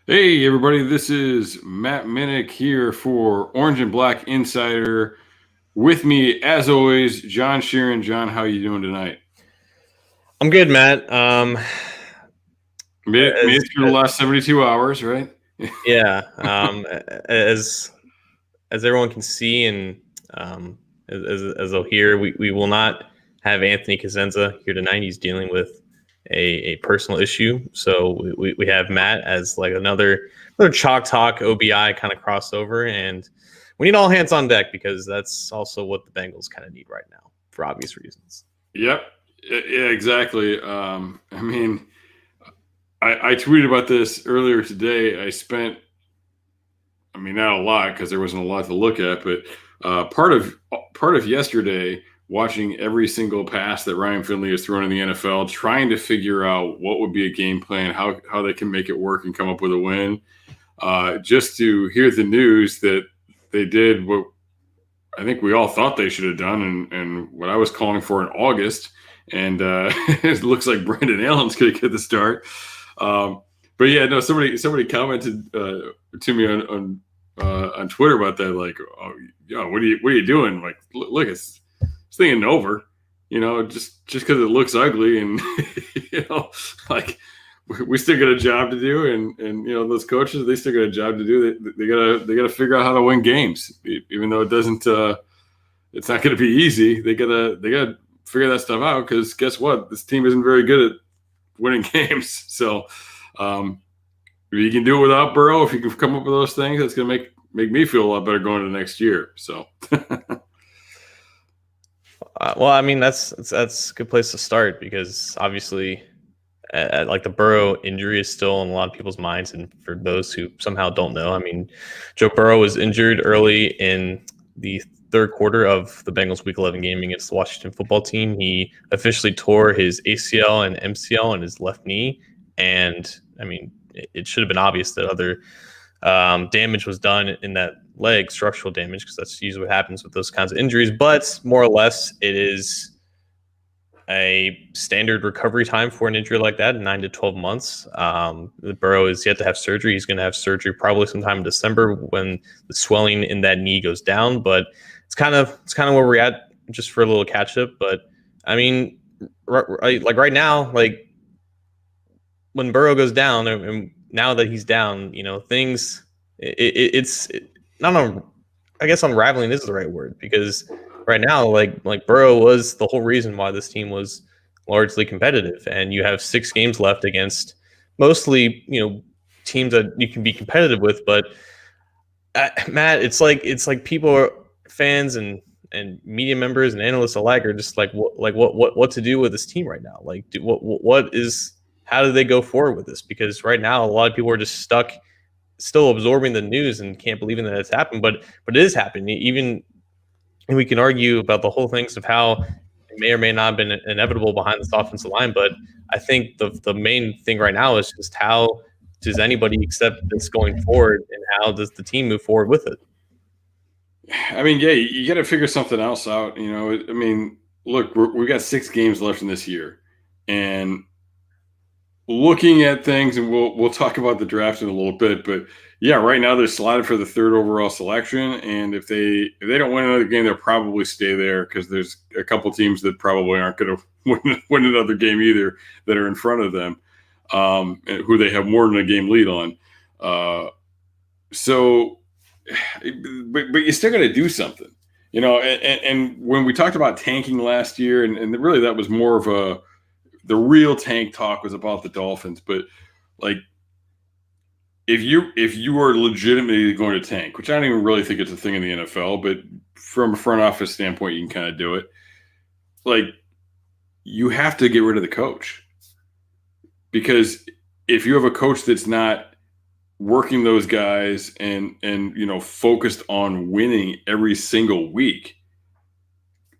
Hey everybody, this is Matt Minich here for Orange and Black Insider. With me, as always, John Sheeran. John, how you doing tonight? I'm good, Matt. Made As it through the last 72 hours, right? yeah, as everyone can see, and as they'll hear, we will not have Anthony Cosenza here tonight. He's dealing with a personal issue, so we have Matt as like another chalk talk OBI kind of crossover, and we need all hands on deck because that's also what the Bengals kind of need right now for obvious reasons. Yep. Yeah, exactly. I tweeted about this earlier today. Not a lot because there wasn't a lot to look at, but part of yesterday watching every single pass that Ryan Finley has thrown in the NFL, trying to figure out what would be a game plan, how they can make it work and come up with a win. Just to hear the news that they did what I think we all thought they should have done, and what I was calling for in August, and it looks like Brandon Allen's going to get the start. But yeah, no. Somebody commented to me on Twitter about that. Like, oh, yeah, what are you doing? Like, look, it's thing over. Just because it looks ugly, and like we still got a job to do, and those coaches, they still got a job to do. They gotta figure out how to win games, even though it doesn't. It's not going to be easy. They gotta figure that stuff out, because guess what? This team isn't very good at winning games. So if you can do it without Burrow, if you can come up with those things, that's going to make me feel a lot better going into next year. So. Well, I mean that's a good place to start because obviously, like the Burrow injury is still in a lot of people's minds, and for those who somehow don't know, I mean, Joe Burrow was injured early in the third quarter of the Bengals Week 11 game against the Washington Football Team. He officially tore his ACL and MCL on his left knee, and I mean, it should have been obvious that other damage was done in that leg, structural damage, because that's usually what happens with those kinds of injuries. But more or less, it is a standard recovery time for an injury like that, 9 to 12 months. Burrow is yet to have surgery. He's going to have surgery probably sometime in December when the swelling in that knee goes down. But it's kind of where we're at, just for a little catch up. But I mean, like right now, like when Burrow goes down, and now that he's down, things it's not on. I guess unraveling is the right word, because right now, like Burrow was the whole reason why this team was largely competitive, and you have 6 games left against mostly teams that you can be competitive with. But Matt, it's like people are fans and media members and analysts alike are just like what to do with this team right now. Like, how do they go forward with this? Because right now, a lot of people are just stuck, still absorbing the news and can't believe that it's happened. But it is happening. Even, and we can argue about the whole things of how it may or may not have been inevitable behind this offensive line. But I think the main thing right now is just how does anybody accept this going forward, and how does the team move forward with it? I mean, yeah, you got to figure something else out. Look, we got 6 games left in this year, and looking at things, and we'll talk about the draft in a little bit, but yeah, right now they're slotted for the 3rd overall selection, and if they don't win another game, they'll probably stay there, because there's a couple teams that probably aren't going to win another game either that are in front of them, who they have more than a game lead on. So, but you still got to do something, and when we talked about tanking last year, and really that was more of the real tank talk was about the Dolphins. But like, if you are legitimately going to tank, which I don't even really think it's a thing in the NFL, but from a front office standpoint, you can kind of do it. Like, you have to get rid of the coach, because if you have a coach that's not working those guys and focused on winning every single week,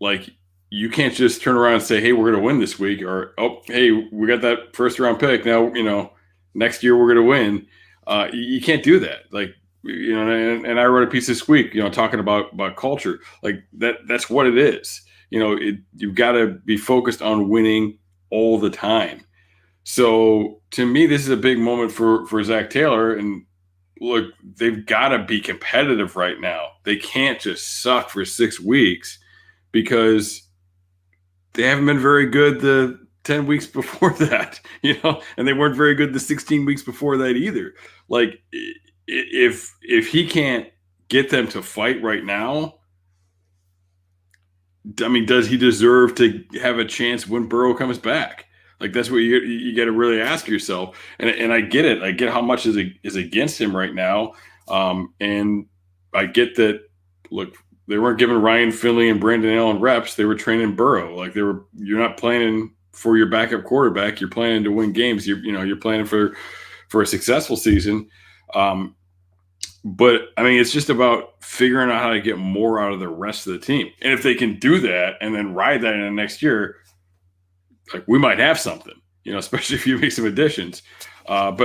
like, you can't just turn around and say, hey, we're going to win this week, or, oh, hey, we got that 1st round pick. Now, next year we're going to win. You can't do that. Like, and I wrote a piece this week, talking about culture. Like, that's what it is. You've got to be focused on winning all the time. So to me, this is a big moment for Zach Taylor. And look, they've got to be competitive right now. They can't just suck for 6 weeks because they haven't been very good the 10 weeks before that, and they weren't very good the 16 weeks before that either. Like if he can't get them to fight right now, I mean, does he deserve to have a chance when Burrow comes back? Like that's what you got to really ask yourself. And I get it. I get how much is against him right now. And I get that. Look, they weren't giving Ryan Finley and Brandon Allen reps. They were training Burrow. Like you're not planning for your backup quarterback. You're planning to win games. You're planning for a successful season. But I mean, it's just about figuring out how to get more out of the rest of the team. And if they can do that and then ride that in the next year, like we might have something, especially if you make some additions. But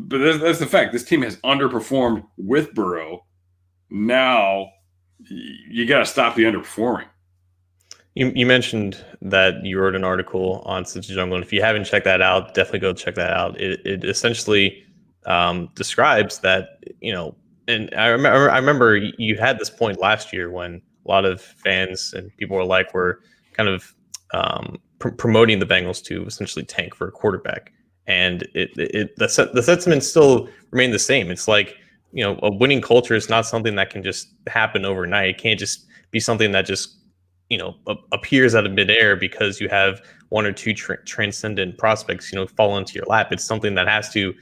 that's the fact. This team has underperformed with Burrow. Now you got to stop the underperforming. You mentioned that you wrote an article on Cincy Jungle, and if you haven't checked that out, definitely go check that out. It essentially describes that, and I remember you had this point last year when a lot of fans and people were kind of promoting the Bengals to essentially tank for a quarterback, and the sentiment still remained the same. It's like, a winning culture is not something that can just happen overnight. It can't just be something that just appears out of midair because you have one or two transcendent prospects fall into your lap. It's something that has to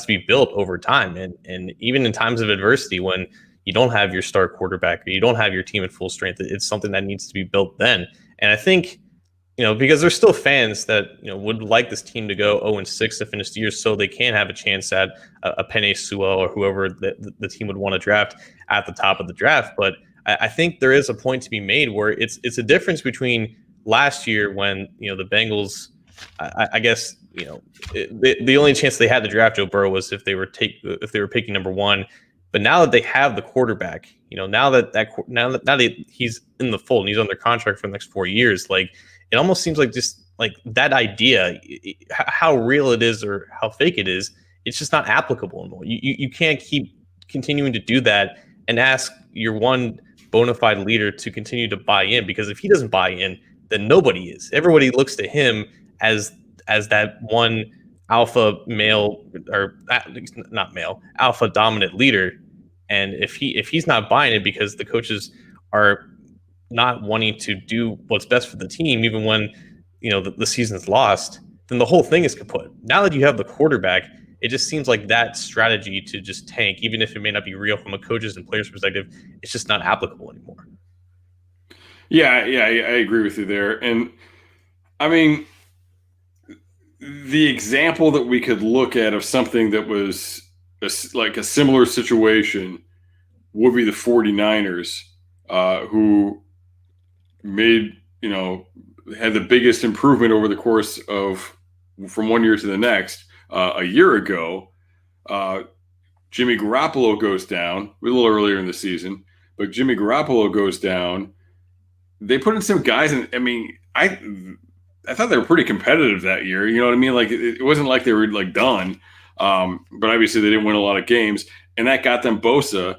be built over time, and even in times of adversity when you don't have your star quarterback or you don't have your team at full strength, it's something that needs to be built then. And I think because there's still fans that would like this team to go 0-6 to finish the year so they can have a chance at a Penei Sewell or whoever the team would want to draft at the top of the draft. But I think there is a point to be made where it's a difference between last year when the Bengals, I guess the only chance they had to draft Joe Burrow was if they were picking number one. But now that they have the quarterback, now that he's in the fold and he's under contract for the next 4 years, like it almost seems like just like that idea, how real it is or how fake it is, it's just not applicable anymore. You can't keep continuing to do that and ask your one bona fide leader to continue to buy in, because if he doesn't buy in, then nobody is. Everybody looks to him as that one alpha male, or not male, alpha dominant leader. And if he's not buying it because the coaches are not wanting to do what's best for the team, even when the season's lost, then the whole thing is kaput. Now that you have the quarterback, it just seems like that strategy to just tank, even if it may not be real from a coach's and player's perspective, it's just not applicable anymore. Yeah, I agree with you there. And I mean, the example that we could look at of something that was like a similar situation would be the 49ers, who made, had the biggest improvement over the course of from 1 year to the next. A year ago, Jimmy Garoppolo goes down a little earlier in the season, but Jimmy Garoppolo goes down. They put in some guys, and I mean, I thought they were pretty competitive that year. You know what I mean? Like it wasn't like they were like done, but obviously they didn't win a lot of games, and that got them Bosa.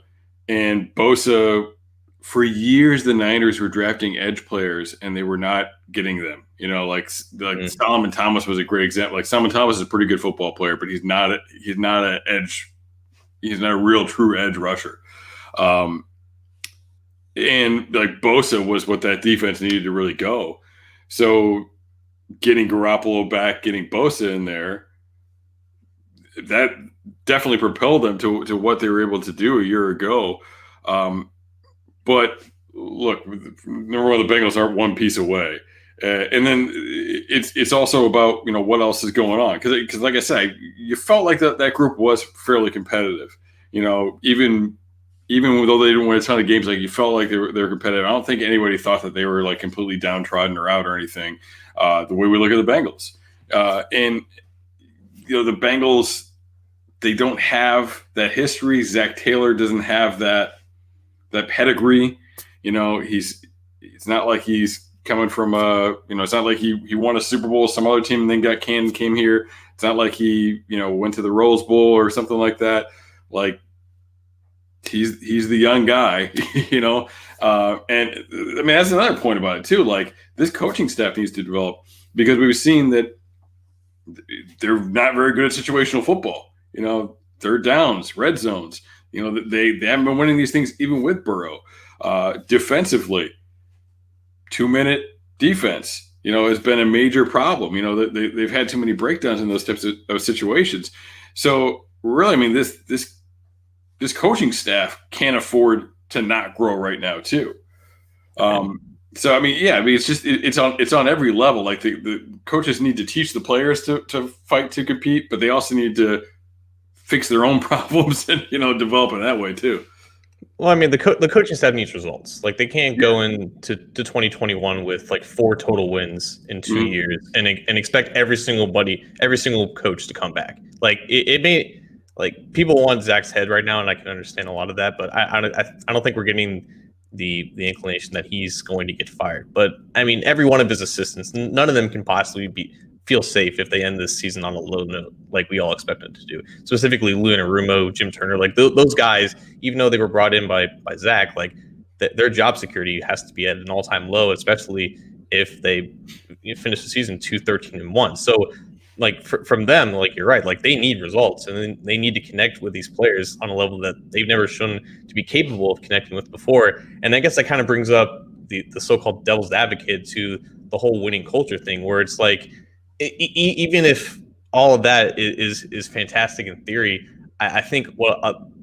And Bosa, for years, the Niners were drafting edge players, and they were not getting them. Solomon Thomas was a great example. Like Solomon Thomas is a pretty good football player, but he's not an edge. He's not a real true edge rusher. And like Bosa was what that defense needed to really go. So getting Garoppolo back, getting Bosa in there, that definitely propelled them to what they were able to do a year ago. But look, number one, the Bengals aren't one piece away. And then it's also about what else is going on, because like I said, you felt like that group was fairly competitive. Even though they didn't win a ton of games, like you felt like they were competitive. I don't think anybody thought that they were like completely downtrodden or out or anything. The way we look at the Bengals, and the Bengals, they don't have that history. Zach Taylor doesn't have that pedigree. It's not like he's coming from it's not like he won a Super Bowl with some other team and then got canned and came here. It's not like he went to the Rose Bowl or something like that. Like he's the young guy, and I mean that's another point about it too. Like this coaching staff needs to develop because we've seen that they're not very good at situational football. Third downs, red zones. They haven't been winning these things even with Burrow. Defensively, 2-minute defense, has been a major problem. They've had too many breakdowns in those types of situations. So really, I mean, this coaching staff can't afford to not grow right now too. So I mean, it's on every level. Like the coaches need to teach the players to fight to compete, but they also need to fix their own problems and develop in that way too. Well, I mean, the coaching staff needs results. Like they can't go into 2021 with like 4 total wins in 2 years and expect every single coach to come back. Like it may, like people want Zach's head right now, and I can understand a lot of that, but I don't think we're getting the inclination that he's going to get fired. But I mean, every one of his assistants, none of them can possibly feel safe if they end this season on a low note, like we all expect them to do. Specifically, Lou Anarumo, Jim Turner, like those guys, even though they were brought in by Zach, like their job security has to be at an all-time low, especially if they finish the season 2-13-1. So, like from them, like you're right, like they need results, and then they need to connect with these players on a level that they've never shown to be capable of connecting with before. And I guess that kind of brings up the so-called devil's advocate to the whole winning culture thing, where it's like, even if all of that is fantastic in theory, I think what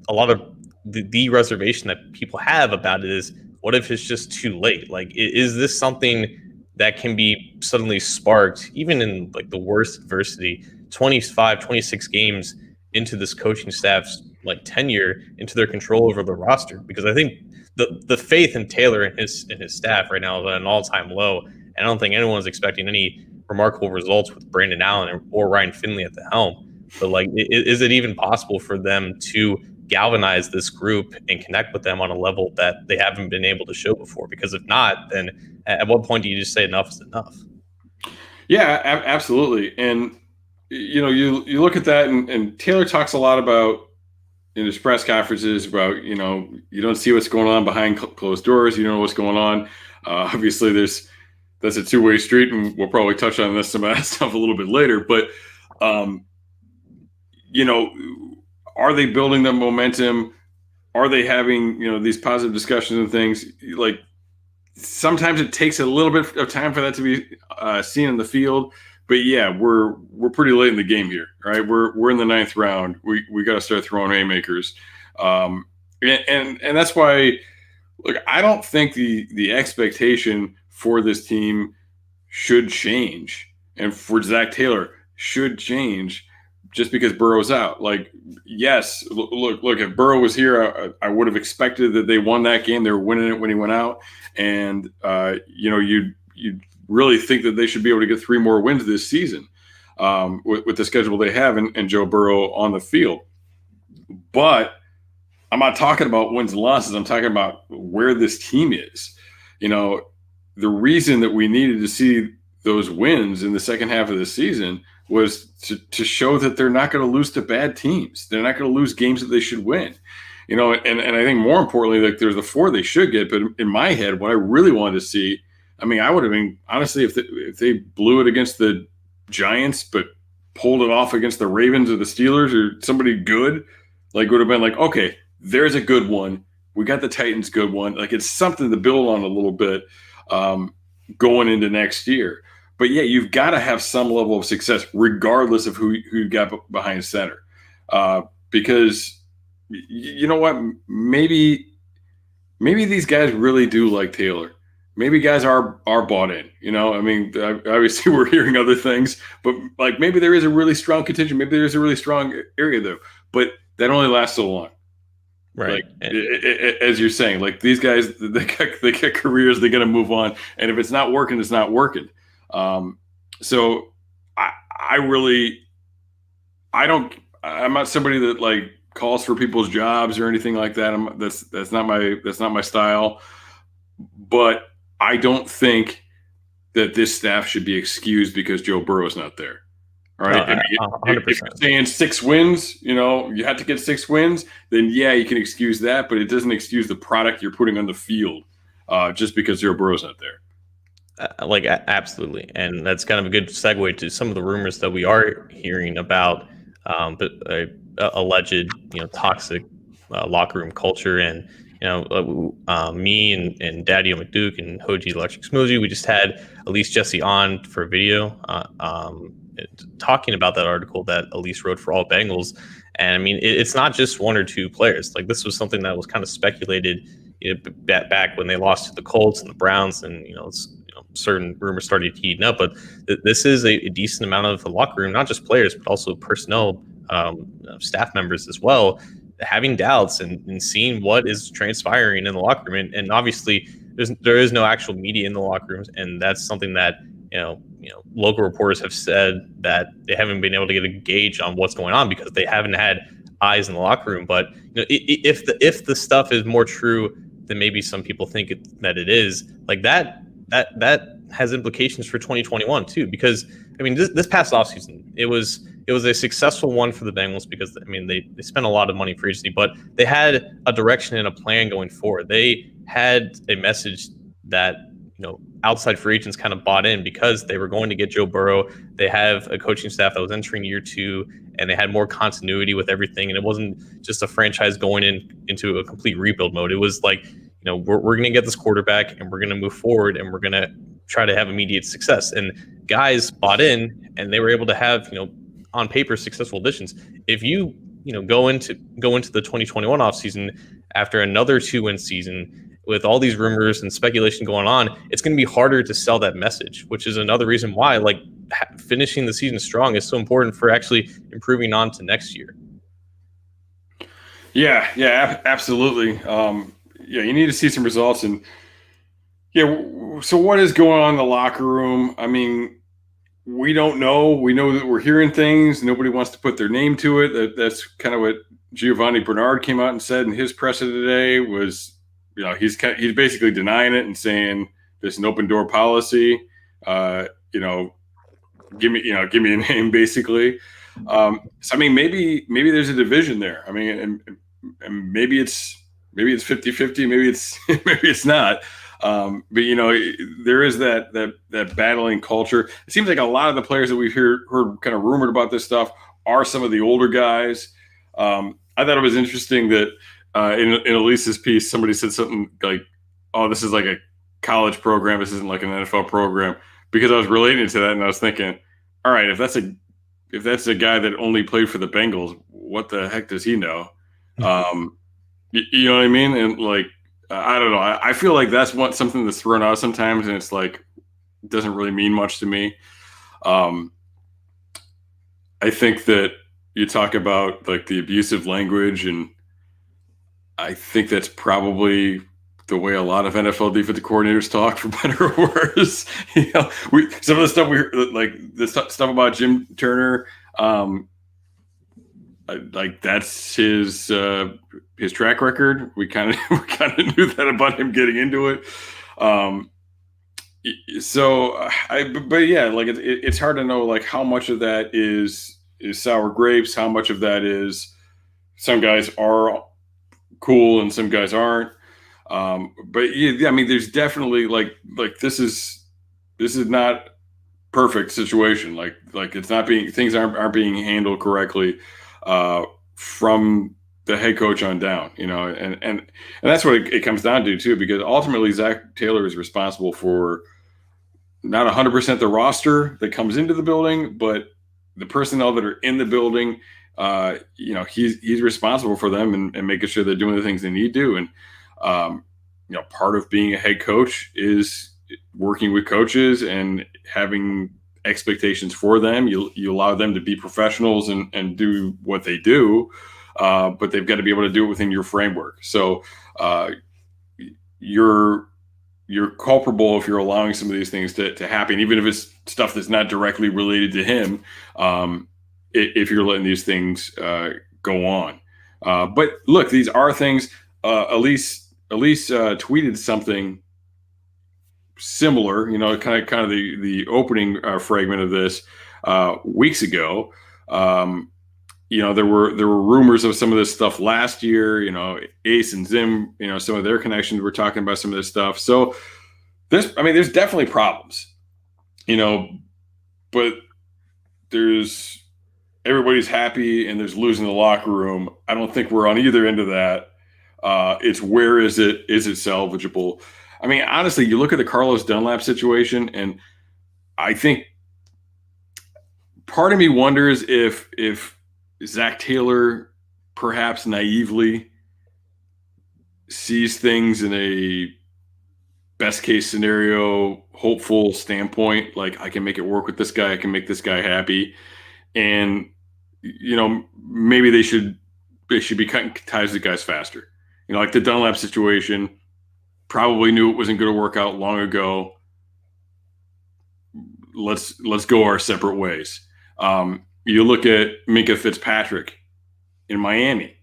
a lot of the reservation that people have about it is, what if it's just too late? Like, is this something that can be suddenly sparked, even in like the worst adversity, 25, 26 games into this coaching staff's like tenure, into their control over the roster? Because I think the faith in Taylor and his staff right now is at an all-time low, and I don't think anyone's expecting any remarkable results with Brandon Allen or Ryan Finley at the helm. But like, is it even possible for them to galvanize this group and connect with them on a level that they haven't been able to show before? Because if not, then at what point do you just say enough is enough? Yeah, absolutely. And you look at that, and Taylor talks a lot about in his press conferences about you don't see what's going on behind closed doors. You don't know what's going on. Obviously, that's a two-way street, and we'll probably touch on some of that stuff a little bit later. But, are they building the momentum? Are they having, these positive discussions and things? Like, sometimes it takes a little bit of time for that to be seen in the field. But yeah, we're pretty late in the game here, right? We're in the 9th round. We got to start throwing haymakers, and that's why. Look, I don't think the expectation for this team should change, and for Zach Taylor should change just because Burrow's out. Like, yes, look, if Burrow was here, I would have expected that they won that game. They were winning it when he went out, and you'd really think that they should be able to get 3 more wins this season with the schedule they have and Joe Burrow on the field. But I'm not talking about wins and losses. I'm talking about where this team is. The reason that we needed to see those wins in the second half of the season was to show that they're not going to lose to bad teams. They're not going to lose games that they should win. And I think more importantly, like there's the 4 they should get. But in my head, what I really wanted to see, I mean, I would have been, honestly, if they blew it against the Giants, but pulled it off against the Ravens or the Steelers or somebody good, like would have been like, okay, there's a good one. We got the Titans good one. Like, it's something to build on a little bit going into next year. But yeah, you've got to have some level of success regardless of who you got behind center. Because you know what? Maybe these guys really do like Taylor. Maybe guys are bought in. I mean, obviously we're hearing other things, but like maybe there is a really strong contingent. Maybe there is a really strong area though. But that only lasts so long. Right. Like, as you're saying, like these guys, they get careers, they're going to move on. And if it's not working, it's not working. So I'm not somebody that like calls for people's jobs or anything like that. That's not my style, but I don't think that this staff should be excused because Joe Burrow's not there. All right. I mean, if 100%. you're saying 6 wins, you have to get 6 wins, then yeah, you can excuse that, but it doesn't excuse the product you're putting on the field just because Joe Burrow's not there. Absolutely, and that's kind of a good segue to some of the rumors that we are hearing about, alleged, toxic locker room culture, and me and Daddy McDuke and Hoji Electric Smoothie, we just had Elise Jesse on for a video, talking about that article that Elise wrote for All Bengals, and I mean it's not just 1 or 2 players. Like, this was something that was kind of speculated, back when they lost to the Colts and the Browns, and certain rumors started heating up, but this is a decent amount of the locker room, not just players, but also personnel, staff members as well, having doubts and seeing what is transpiring in the locker room. And obviously there is no actual media in the locker rooms. And that's something that, local reporters have said that they haven't been able to get a gauge on what's going on because they haven't had eyes in the locker room. But if the stuff is more true than maybe some people think that it is, like that has implications for 2021 too, because I mean this past offseason it was a successful one for the Bengals because I mean they spent a lot of money for agency, but they had a direction and a plan going forward. They had a message that outside free agents kind of bought in because they were going to get Joe Burrow. They have a coaching staff that was entering year 2, and they had more continuity with everything, and it wasn't just a franchise going into a complete rebuild mode. It was like, we're going to get this quarterback and we're going to move forward and we're going to try to have immediate success. And guys bought in and they were able to have, on paper, successful additions. If you, go into the 2021 offseason after another 2-win season with all these rumors and speculation going on, it's going to be harder to sell that message, which is another reason why finishing the season strong is so important for actually improving on to next year. Yeah, absolutely. You need to see some results. And so what is going on in the locker room? I mean, we don't know. We know that we're hearing things. Nobody wants to put their name to it. That's kind of what Giovanni Bernard came out and said in his presser today was, he's basically denying it and saying there's an open door policy. Give me a name, basically. So I mean, maybe there's a division there. I mean, and maybe it's 50-50, maybe it's not. But there is that battling culture. It seems like a lot of the players that we've heard kind of rumored about this stuff are some of the older guys. I thought it was interesting that in Elise's piece, somebody said something like, "Oh, this is like a college program. This isn't like an NFL program." Because I was relating to that, and I was thinking, all right, if that's a guy that only played for the Bengals, what the heck does he know? You know what I mean? And I don't know. I feel like that's something that's thrown out sometimes, and it's like it doesn't really mean much to me. I think that you talk about the abusive language, and I think that's probably the way a lot of NFL defensive coordinators talk, for better or worse. Some of the stuff we heard, the stuff about Jim Turner, that's his track record. We kind of knew that about him getting into it. It's hard to know how much of that is sour grapes, how much of that is some guys are cool and some guys aren't. There's definitely this is not perfect situation. It's not things aren't being handled correctly from the head coach on down, and that's what it comes down to too, because ultimately Zach Taylor is responsible for not 100% the roster that comes into the building, but the personnel that are in the building. He's responsible for them and making sure they're doing the things they need to. And part of being a head coach is working with coaches and having expectations for them. You allow them to be professionals and do what they do, but they've got to be able to do it within your framework. So you're culpable if you're allowing some of these things to happen, even if it's stuff that's not directly related to him. If you're letting these things go on. But look, these are things. Elise tweeted something similar, kind of the opening fragment of this weeks ago. There were rumors of some of this stuff last year. Ace and Zim, some of their connections were talking about some of this stuff. So there's definitely problems, but everybody's happy and there's losing the locker room. I don't think we're on either end of that. It's where is it? Is it salvageable? I mean, honestly, you look at the Carlos Dunlap situation, and I think part of me wonders if Zach Taylor perhaps naively sees things in a best case scenario, hopeful standpoint, like I can make it work with this guy, I can make this guy happy. And, maybe they should be cutting ties with guys faster. Like the Dunlap situation, probably knew it wasn't going to work out long ago. Let's go our separate ways. You look at Minka Fitzpatrick in Miami.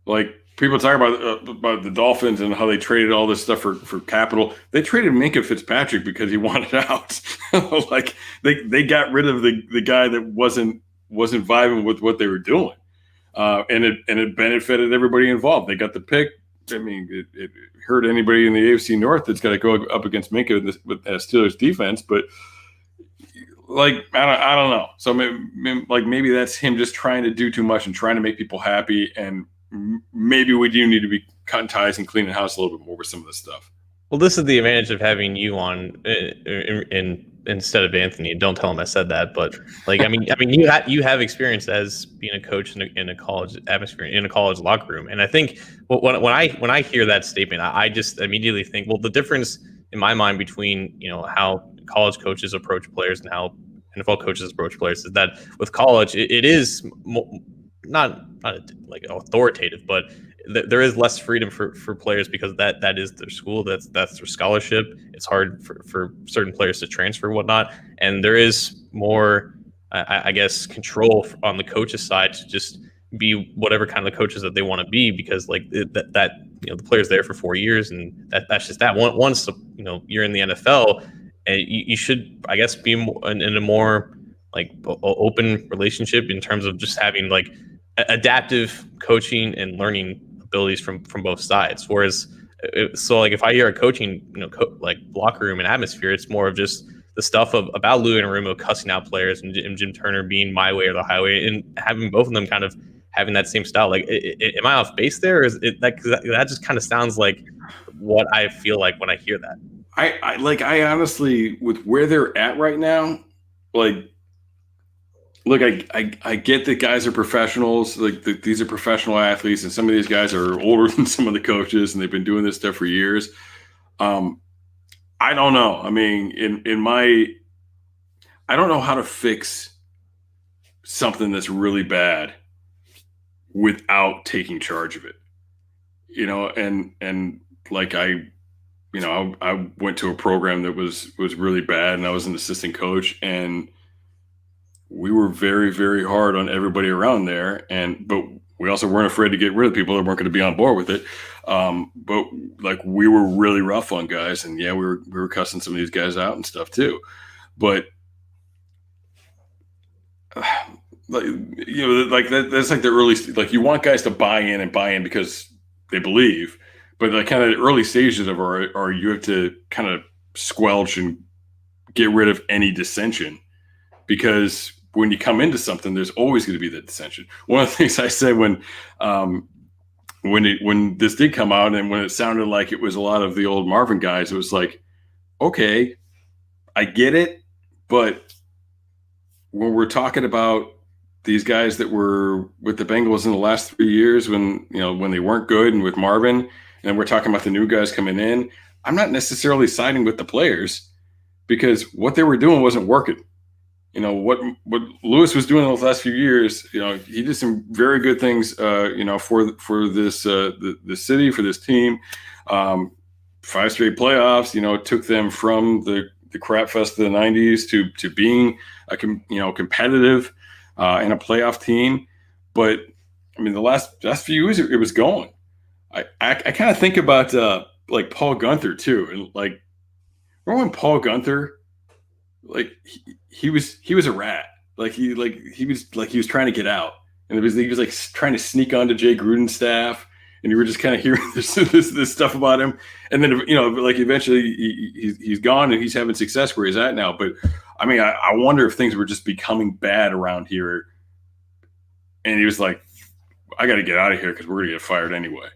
Like people talk about the Dolphins and how they traded all this stuff for capital. They traded Minka Fitzpatrick because he wanted out. Like they got rid of the guy that wasn't vibing with what they were doing, and it benefited everybody involved. They got the pick. I mean, it hurt anybody in the AFC North that's got to go up against Minka with Steelers defense, but. Like I don't know. So maybe that's him just trying to do too much and trying to make people happy, and maybe we do need to be cutting ties and cleaning house a little bit more with some of this stuff. Well, this is the advantage of having you on instead of Anthony. Don't tell him I said that, but you have experience as being a coach in a college atmosphere, in a college locker room, and I think when I hear that statement, I just immediately think, well, the difference in my mind between how college coaches approach players and how NFL coaches approach players is that with college it is not like authoritative, but there is less freedom for players because that is their school, that's their scholarship. It's hard for certain players to transfer and whatnot, and there is more I guess control on the coach's side to just be whatever kind of coaches that they want to be, because like that the player's there for 4 years, and that's just that. Once you're in the NFL, and you should, I guess, be in a more like open relationship in terms of just having like adaptive coaching and learning abilities from both sides. Whereas, so like if I hear a coaching, like locker room and atmosphere, it's more of just the stuff about Lou Anarumo cussing out players and Jim Turner being my way or the highway, and having both of them kind of having that same style. Like, am I off base there? Or is it that just kind of sounds like what I feel like when I hear that? I honestly, with where they're at right now, like, look, I get that guys are professionals. Like these are professional athletes, and some of these guys are older than some of the coaches, and they've been doing this stuff for years. I don't know. I mean, I don't know how to fix something that's really bad without taking charge of it, and like I went to a program that was really bad, and I was an assistant coach, and we were very, very hard on everybody around there. But we also weren't afraid to get rid of people that weren't going to be on board with it. But like we were really rough on guys, and yeah, we were cussing some of these guys out and stuff too. But that's like the early, like you want guys to buy in because they believe, but the kind of the early stages of are you have to kind of squelch and get rid of any dissension, because when you come into something, there's always going to be that dissension. One of the things I said when this did come out, and when it sounded like it was a lot of the old Marvin guys, it was like, okay, I get it, but when we're talking about these guys that were with the Bengals in the last 3 years, when they weren't good, and with Marvin, and we're talking about the new guys coming in, I'm not necessarily siding with the players, because what they were doing wasn't working. What Lewis was doing in the last few years, he did some very good things, for this the city, for this team. 5 straight playoffs, took them from the crap fest of the 90s to being competitive and a playoff team. But I mean, the last few years it was going. I kind of think about like Paul Gunther too, and like remember when Paul Gunther, like he was a rat. He was trying to get out, and he was like trying to sneak onto Jay Gruden's staff, and you were just kind of hearing this stuff about him. And then like eventually he's gone and he's having success where he's at now. But I mean, I wonder if things were just becoming bad around here, and he was like, I got to get out of here because we're gonna get fired anyway.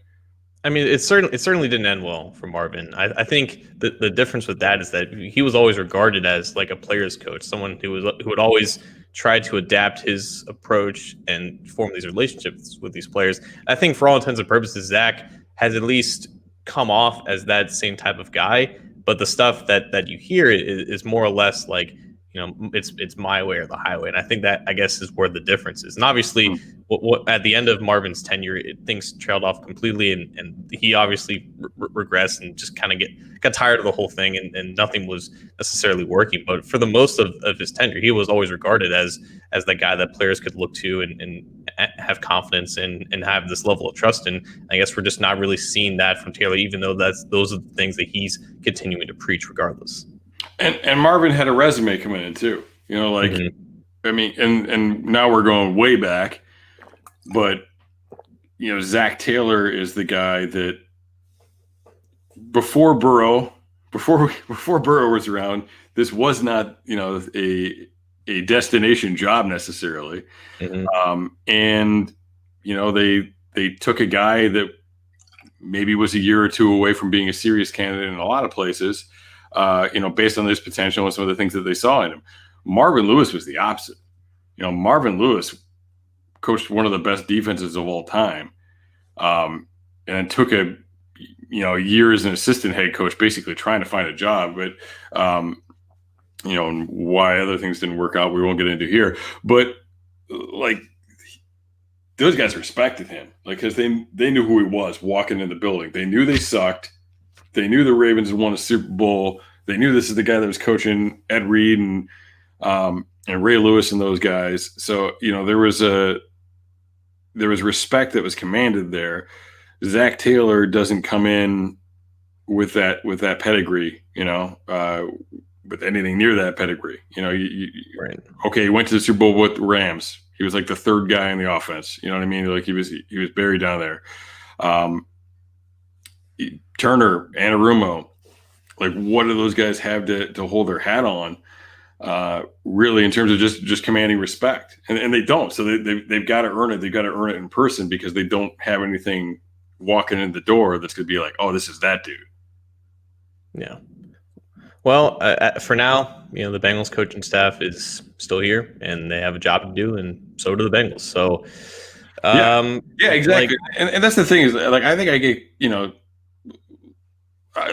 I mean, it certainly didn't end well for Marvin. I think the difference with that is that he was always regarded as like a player's coach, someone who would always try to adapt his approach and form these relationships with these players. I think for all intents and purposes, Zach has at least come off as that same type of guy. But the stuff that you hear is more or less like, it's my way or the highway. And I think that, I guess, is where the difference is. And obviously, what at the end of Marvin's tenure, things trailed off completely, and he obviously regressed and just kind of got tired of the whole thing, and nothing was necessarily working. But for the most of his tenure, he was always regarded as the guy that players could look to and have confidence in and have this level of trust in. I guess we're just not really seeing that from Taylor, even though those are the things that he's continuing to preach regardless. And Marvin had a resume coming in too, I mean, and now we're going way back, but Zach Taylor is the guy that before Burrow was around, this was not a destination job necessarily, and they took a guy that maybe was a year or two away from being a serious candidate in a lot of places. Based on his potential and some of the things that they saw in him. Marvin Lewis was the opposite. Marvin Lewis coached one of the best defenses of all time, and took a year as an assistant head coach, basically trying to find a job. But and why other things didn't work out, we won't get into here. But like, those guys respected him, because they knew who he was walking in the building. They knew they sucked. They knew the Ravens had won a Super Bowl. They knew this is the guy that was coaching Ed Reed and Ray Lewis and those guys. So there was respect that was commanded there. Zach Taylor doesn't come in with that pedigree, with anything near that pedigree. Right. Okay, he went to the Super Bowl with the Rams. He was like the third guy in the offense. You know what I mean? Like he was buried down there. Turner, Anarumo, like what do those guys have to hold their hat on? Really, in terms of just commanding respect, and they don't. So they've got to earn it. They've got to earn it in person, because they don't have anything walking in the door that's going to be like, oh, this is that dude. Yeah. Well, for now, the Bengals coaching staff is still here, and they have a job to do, and so do the Bengals. So, yeah, exactly. And that's the thing is, like, I think I get,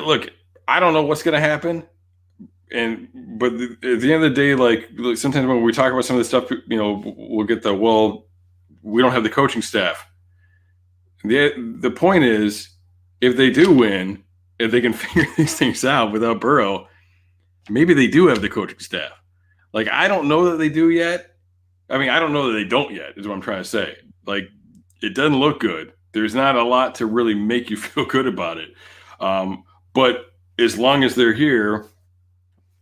look, I don't know what's going to happen, but at the end of the day, like sometimes when we talk about some of this stuff, we'll get we don't have the coaching staff. The point is, if they do win, if they can figure these things out without Burrow, maybe they do have the coaching staff. Like, I don't know that they do yet. I mean, I don't know that they don't yet, is what I'm trying to say. Like, it doesn't look good. There's not a lot to really make you feel good about it. But as long as they're here,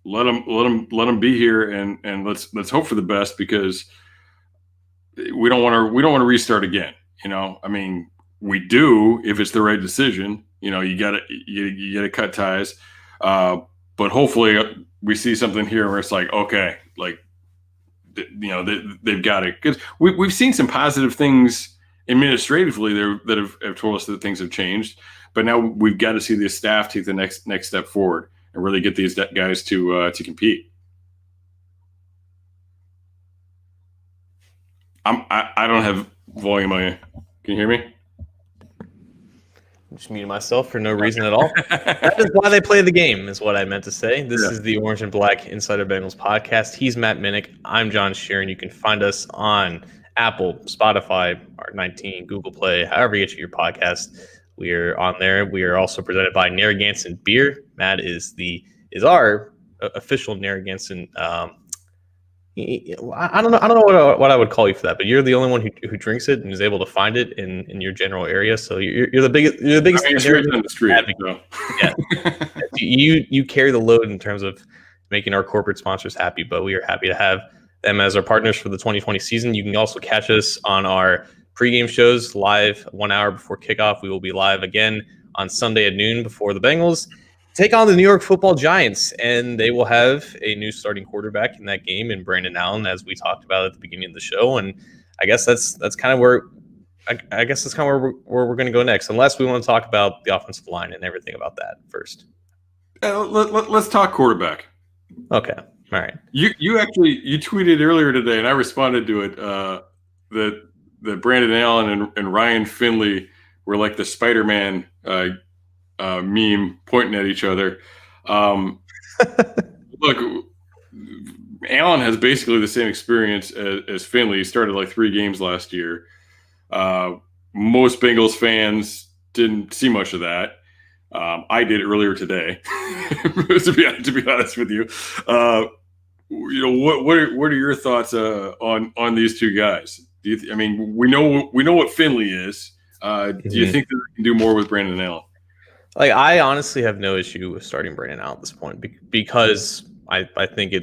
let them be here, and let's hope for the best, because we don't want to restart again. I mean, we do if it's the right decision. You gotta cut ties, but hopefully we see something here where it's like, okay, like they've got it, because we've seen some positive things administratively there that have told us that things have changed. But now we've got to see the staff take the next step forward and really get these guys to compete. I don't have volume on you. Can you hear me? I'm just muting myself for no reason at all. That is why they play the game, is what I meant to say. This is the Orange and Black Insider Bengals podcast. He's Matt Minich. I'm John Sheeran. You can find us on Apple, Spotify, R19, Google Play, however you get your podcast. We are on there. We are also presented by Narragansett Beer. Matt is our official Narragansett I don't know. I don't know what I would call you for that, but you're the only one who drinks it and is able to find it in your general area. So you're the biggest. You're the biggest. I mean, it's right down the street. So. Yeah, you carry the load in terms of making our corporate sponsors happy, but we are happy to have them as our partners for the 2020 season. You can also catch us on our pregame shows live 1 hour before kickoff. We will be live again on Sunday at noon before the Bengals take on the New York Football Giants, and they will have a new starting quarterback in that game in Brandon Allen, as we talked about at the beginning of the show. And I guess that's kind of where where we're going to go next, unless we want to talk about the offensive line and everything about that first. Let's talk quarterback. Okay, all right. You tweeted earlier today, and I responded to it that Brandon Allen and Ryan Finley were like the Spider-Man meme pointing at each other. Look, Allen has basically the same experience as Finley. He started like 3 games last year. Most Bengals fans didn't see much of that. I did earlier today, to be honest with you. What are your thoughts on these two guys? I mean, we know what Finley is. Do you think that they can do more with Brandon Allen? Like, I honestly have no issue with starting Brandon Allen at this point because I think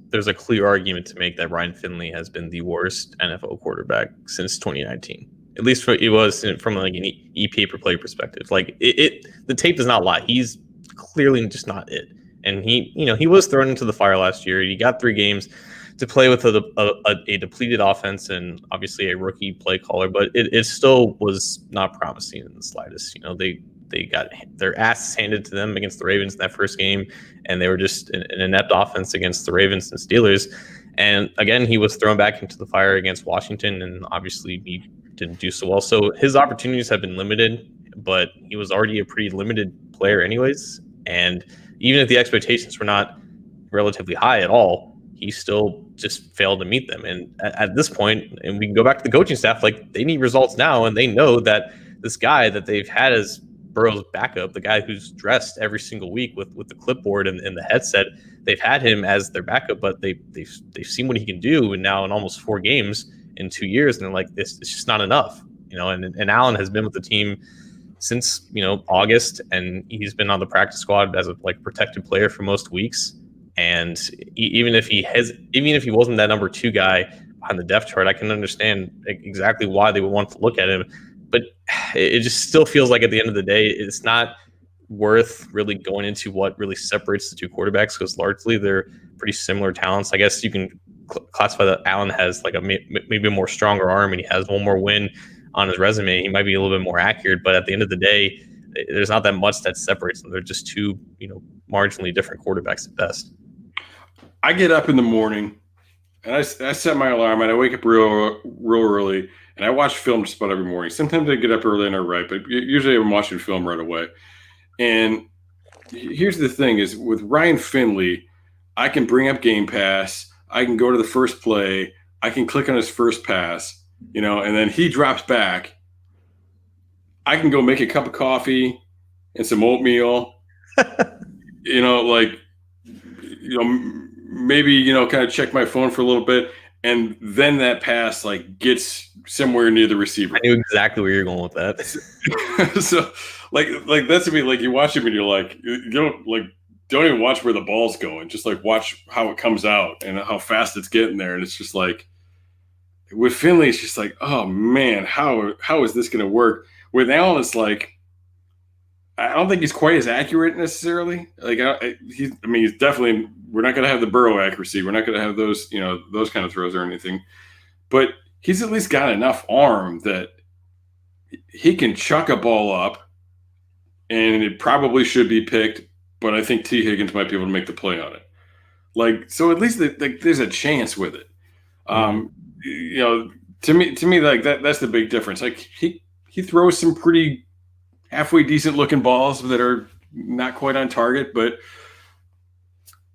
there's a clear argument to make that Ryan Finley has been the worst NFL quarterback since 2019. At least it was from like an EPA per play perspective. Like the tape does not lie. He's clearly just not it. And he was thrown into the fire last year. He got 3 games to play with a depleted offense and obviously a rookie play caller, but it still was not promising in the slightest. They got their asses handed to them against the Ravens in that first game, and they were just an inept offense against the Ravens and Steelers. And again, he was thrown back into the fire against Washington, and obviously he didn't do so well. So his opportunities have been limited, but he was already a pretty limited player anyways. And even if the expectations were not relatively high at all, he still just failed to meet them. And at this point, and we can go back to the coaching staff, like they need results now, and they know that this guy that they've had as Burrow's backup, the guy who's dressed every single week with the clipboard and the headset, they've had him as their backup, but they've seen what he can do, and now in almost 4 games in 2 years, and they're like, it's just not enough, and Allen has been with the team since August, and he's been on the practice squad as a protected player for most weeks. And even if he wasn't that number 2 guy on the depth chart, I can understand exactly why they would want to look at him. But it just still feels like at the end of the day, it's not worth really going into what really separates the 2 quarterbacks, because largely they're pretty similar talents. I guess you can classify that Allen has maybe a more stronger arm, and he has one more win on his resume. He might be a little bit more accurate, but at the end of the day, there's not that much that separates them. They're just 2, marginally different quarterbacks at best. I get up in the morning and I set my alarm and I wake up real early, and I watch film just about every morning. Sometimes I get up early and I write, but usually I'm watching film right away. And here's the thing is, with Ryan Finley, I can bring up Game Pass. I can go to the first play. I can click on his first pass, and then he drops back. I can go make a cup of coffee and some oatmeal, maybe, kind of check my phone for a little bit. And then that pass gets somewhere near the receiver. I knew exactly where you're going with that. So that's to me, you watch him and you're like, you don't even watch where the ball's going. Just watch how it comes out and how fast it's getting there. And it's just with Finley, it's just oh man, how is this going to work? With Allen, it's I don't think he's quite as accurate necessarily. He's definitely, we're not going to have the Burrow accuracy. We're not going to have those, those kind of throws or anything. But he's at least got enough arm that he can chuck a ball up, and it probably should be picked. But I think T. Higgins might be able to make the play on it. So at least there's a chance with it. To me, that's the big difference. He throws some pretty halfway decent looking balls that are not quite on target, but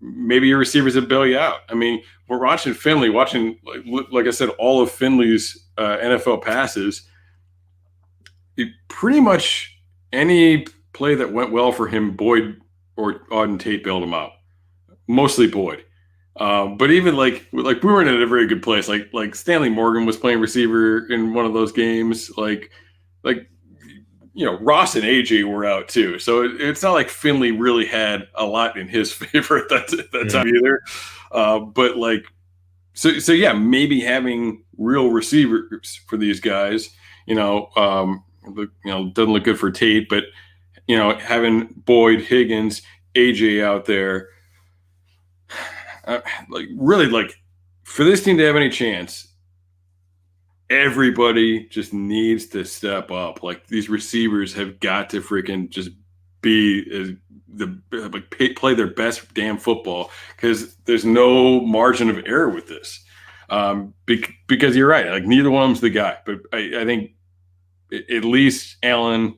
maybe your receivers that bail you out. I mean, we're watching Finley, like I said, all of Finley's NFL passes. Pretty much any play that went well for him, Boyd or Auden Tate bailed him out. Mostly Boyd. But even like we weren't at a very good place. Like Stanley Morgan was playing receiver in one of those games. Like Ross and AJ were out too. So it's not like Finley really had a lot in his favor at that time either. But like, so yeah, maybe having real receivers for these guys, doesn't look good for Tate, but having Boyd, Higgins, AJ out there, like for this team to have any chance, everybody just needs to step up. Like these receivers have got to freaking just be play their best damn football, because there's no margin of error with this. Because you're right, like neither one of them's the guy, but I think at least Allen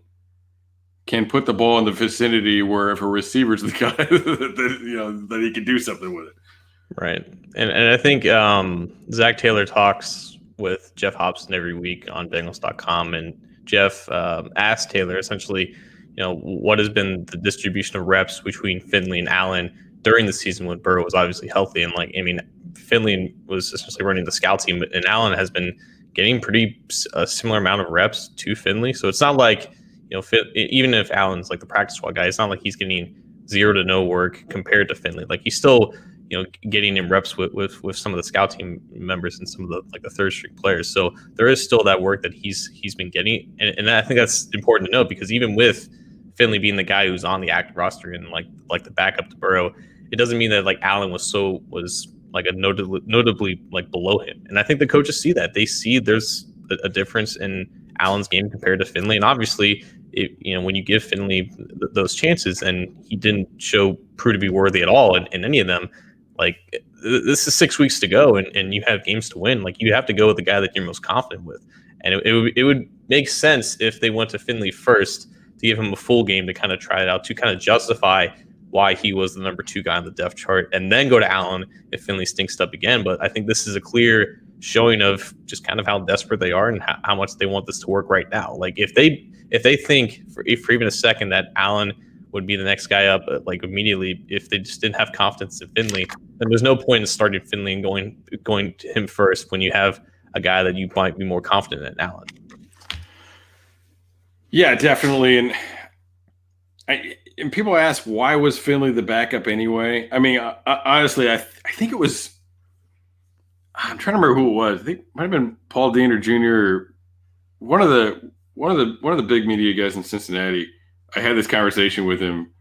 can put the ball in the vicinity where if a receiver's the guy that he can do something with it. Right. And I think Zach Taylor talks with Jeff Hobson every week on Bengals.com, and Jeff asked Taylor essentially, what has been the distribution of reps between Finley and Allen during the season when Burrow was obviously healthy. And Finley was essentially running the scout team, and Allen has been getting a similar amount of reps to Finley. So it's not like, even if Allen's like the practice squad guy, it's not like he's getting 0 to no work compared to Finley. Like he's still, getting in reps with some of the scout team members and some of the third string players. So there is still that work that he's been getting. And I think that's important to note, because even with Finley being the guy who's on the active roster and like the backup to Burrow, it doesn't mean that like Allen was like a notably like below him. And I think the coaches see that. They see there's a difference in Allen's game compared to Finley. And obviously, when you give Finley those chances and he didn't prove to be worthy at all in any of them, like this is 6 weeks to go and you have games to win. Like you have to go with the guy that you're most confident with. And it would make sense if they went to Finley first to give him a full game to kind of try it out, to kind of justify why he was the number 2 guy on the depth chart, and then go to Allen if Finley stinks up again. But I think this is a clear showing of just kind of how desperate they are and how much they want this to work right now. Like if they think for even a second that Allen would be the next guy up, like immediately, if they just didn't have confidence in Finley, then there's no point in starting Finley and going to him first when you have a guy that you might be more confident in, Allen. Yeah, definitely. And people ask, why was Finley the backup anyway? I mean, honestly, I think it was, I'm trying to remember who it was. I think it might have been Paul Diener Jr. or one of the big media guys in Cincinnati. I had this conversation with him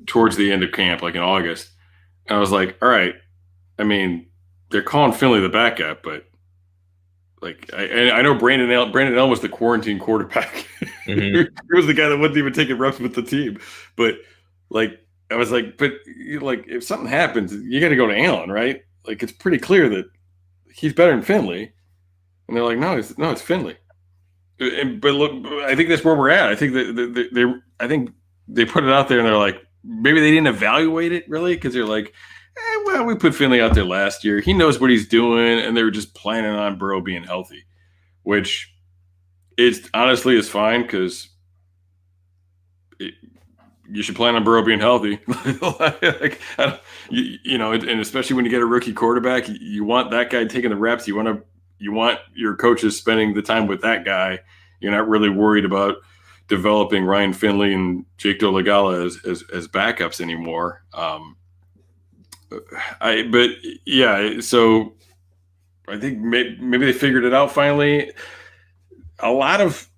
towards the end of camp, like in August. And I was like, all right, I mean, they're calling Finley the backup, but like I know Brandon L was the quarantine quarterback. Mm-hmm. He was the guy that wasn't even taking reps with the team. But like I was like, but like if something happens, you got to go to Allen, right? Like it's pretty clear that he's better than Finley. And they're like, no, it's Finley. But look, I think that's where we're at. I think that they put it out there and they're like, maybe they didn't evaluate it really, because they're like, well, we put Finley out there last year. He knows what he's doing, and they were just planning on Burrow being healthy, which is honestly is fine, because you should plan on Burrow being healthy. And especially when you get a rookie quarterback, you want that guy taking the reps. You want your coaches spending the time with that guy. You're not really worried about developing Ryan Finley and Jake Dolegala as backups anymore. But yeah, so I think maybe they figured it out finally. A lot of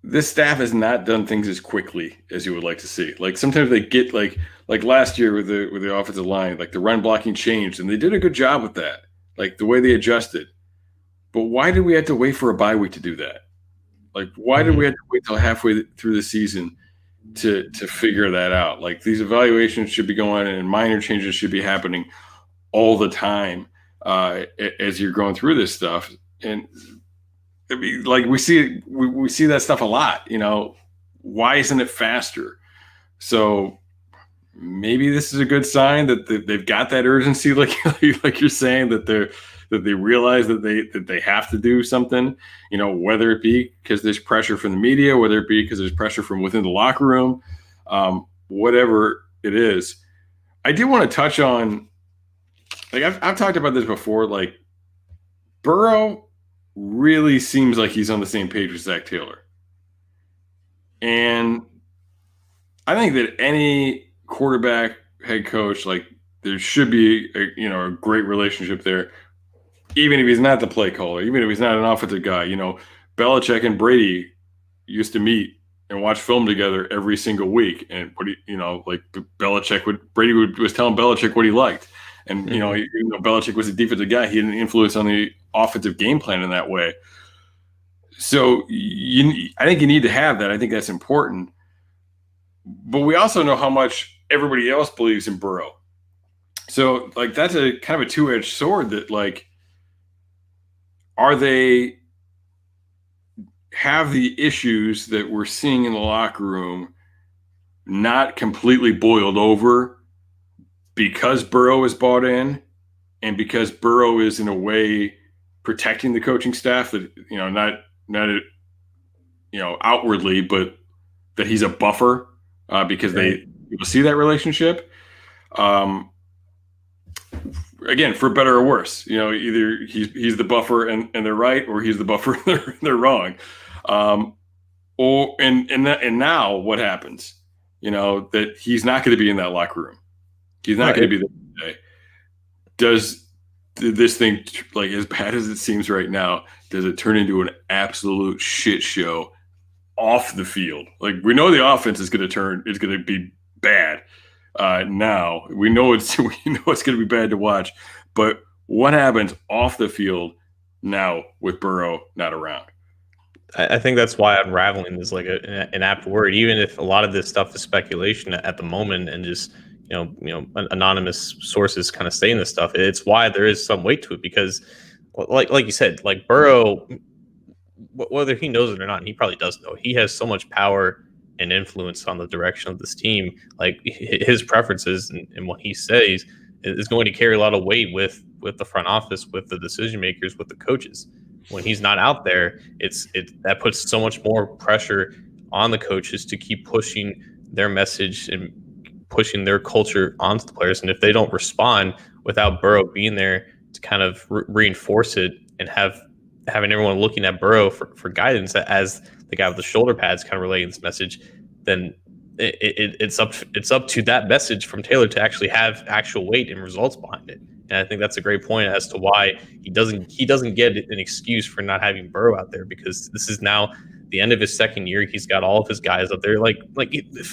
this staff has not done things as quickly as you would like to see. Like sometimes they get like last year with the offensive line, like the run blocking changed, and they did a good job with that. Like the way they adjusted. But why did we have to wait for a bye week to do that? Like why did we have to wait till halfway through the season to figure that out? Like these evaluations should be going and minor changes should be happening all the time as you're going through this stuff. And I mean, like we see that stuff a lot. Why isn't it faster? So maybe this is a good sign that they've got that urgency, like you're saying, that they realize that they have to do something, whether it be because there's pressure from the media, whether it be because there's pressure from within the locker room, whatever it is. I do want to touch on, like I've talked about this before, like Burrow really seems like he's on the same page with Zach Taylor. And I think that any quarterback head coach, like there should be a great relationship there, even if he's not the play caller, even if he's not an offensive guy. Belichick and Brady used to meet and watch film together every single week. And Brady was telling Belichick what he liked. And, Belichick was a defensive guy. He had an influence on the offensive game plan in that way. So I think you need to have that. I think that's important. But we also know how much everybody else believes in Burrow. So, like, that's a kind of a two-edged sword that, like, are they have the issues that we're seeing in the locker room not completely boiled over because Burrow is bought in and because Burrow is in a way protecting the coaching staff that, not outwardly, but that he's a buffer because people see that relationship. Again, for better or worse, either he's the buffer and they're right, or he's the buffer and they're wrong. And now what happens? That he's not going to be in that locker room. He's not going to be there today. Does this thing, like as bad as it seems right now, does it turn into an absolute shit show off the field? Like, we know the offense is going to be bad. Now we know it's going to be bad to watch, but what happens off the field now with Burrow not around? I think that's why unraveling is like an apt word, even if a lot of this stuff is speculation at the moment and just anonymous sources kind of saying this stuff. It's why there is some weight to it, because like you said, like Burrow, whether he knows it or not, and he probably does know, he has so much power and influence on the direction of this team. Like his preferences and what he says is going to carry a lot of weight with the front office, with the decision makers, with the coaches. When he's not out there, that puts so much more pressure on the coaches to keep pushing their message and pushing their culture onto the players. And if they don't respond without Burrow being there to kind of reinforce it and having everyone looking at Burrow for guidance as the guy with the shoulder pads kind of relaying this message, then it's up to that message from Taylor to actually have actual weight and results behind it. And I think that's a great point as to why he doesn't get an excuse for not having Burrow out there, because this is now the end of his second year. He's got all of his guys up there, like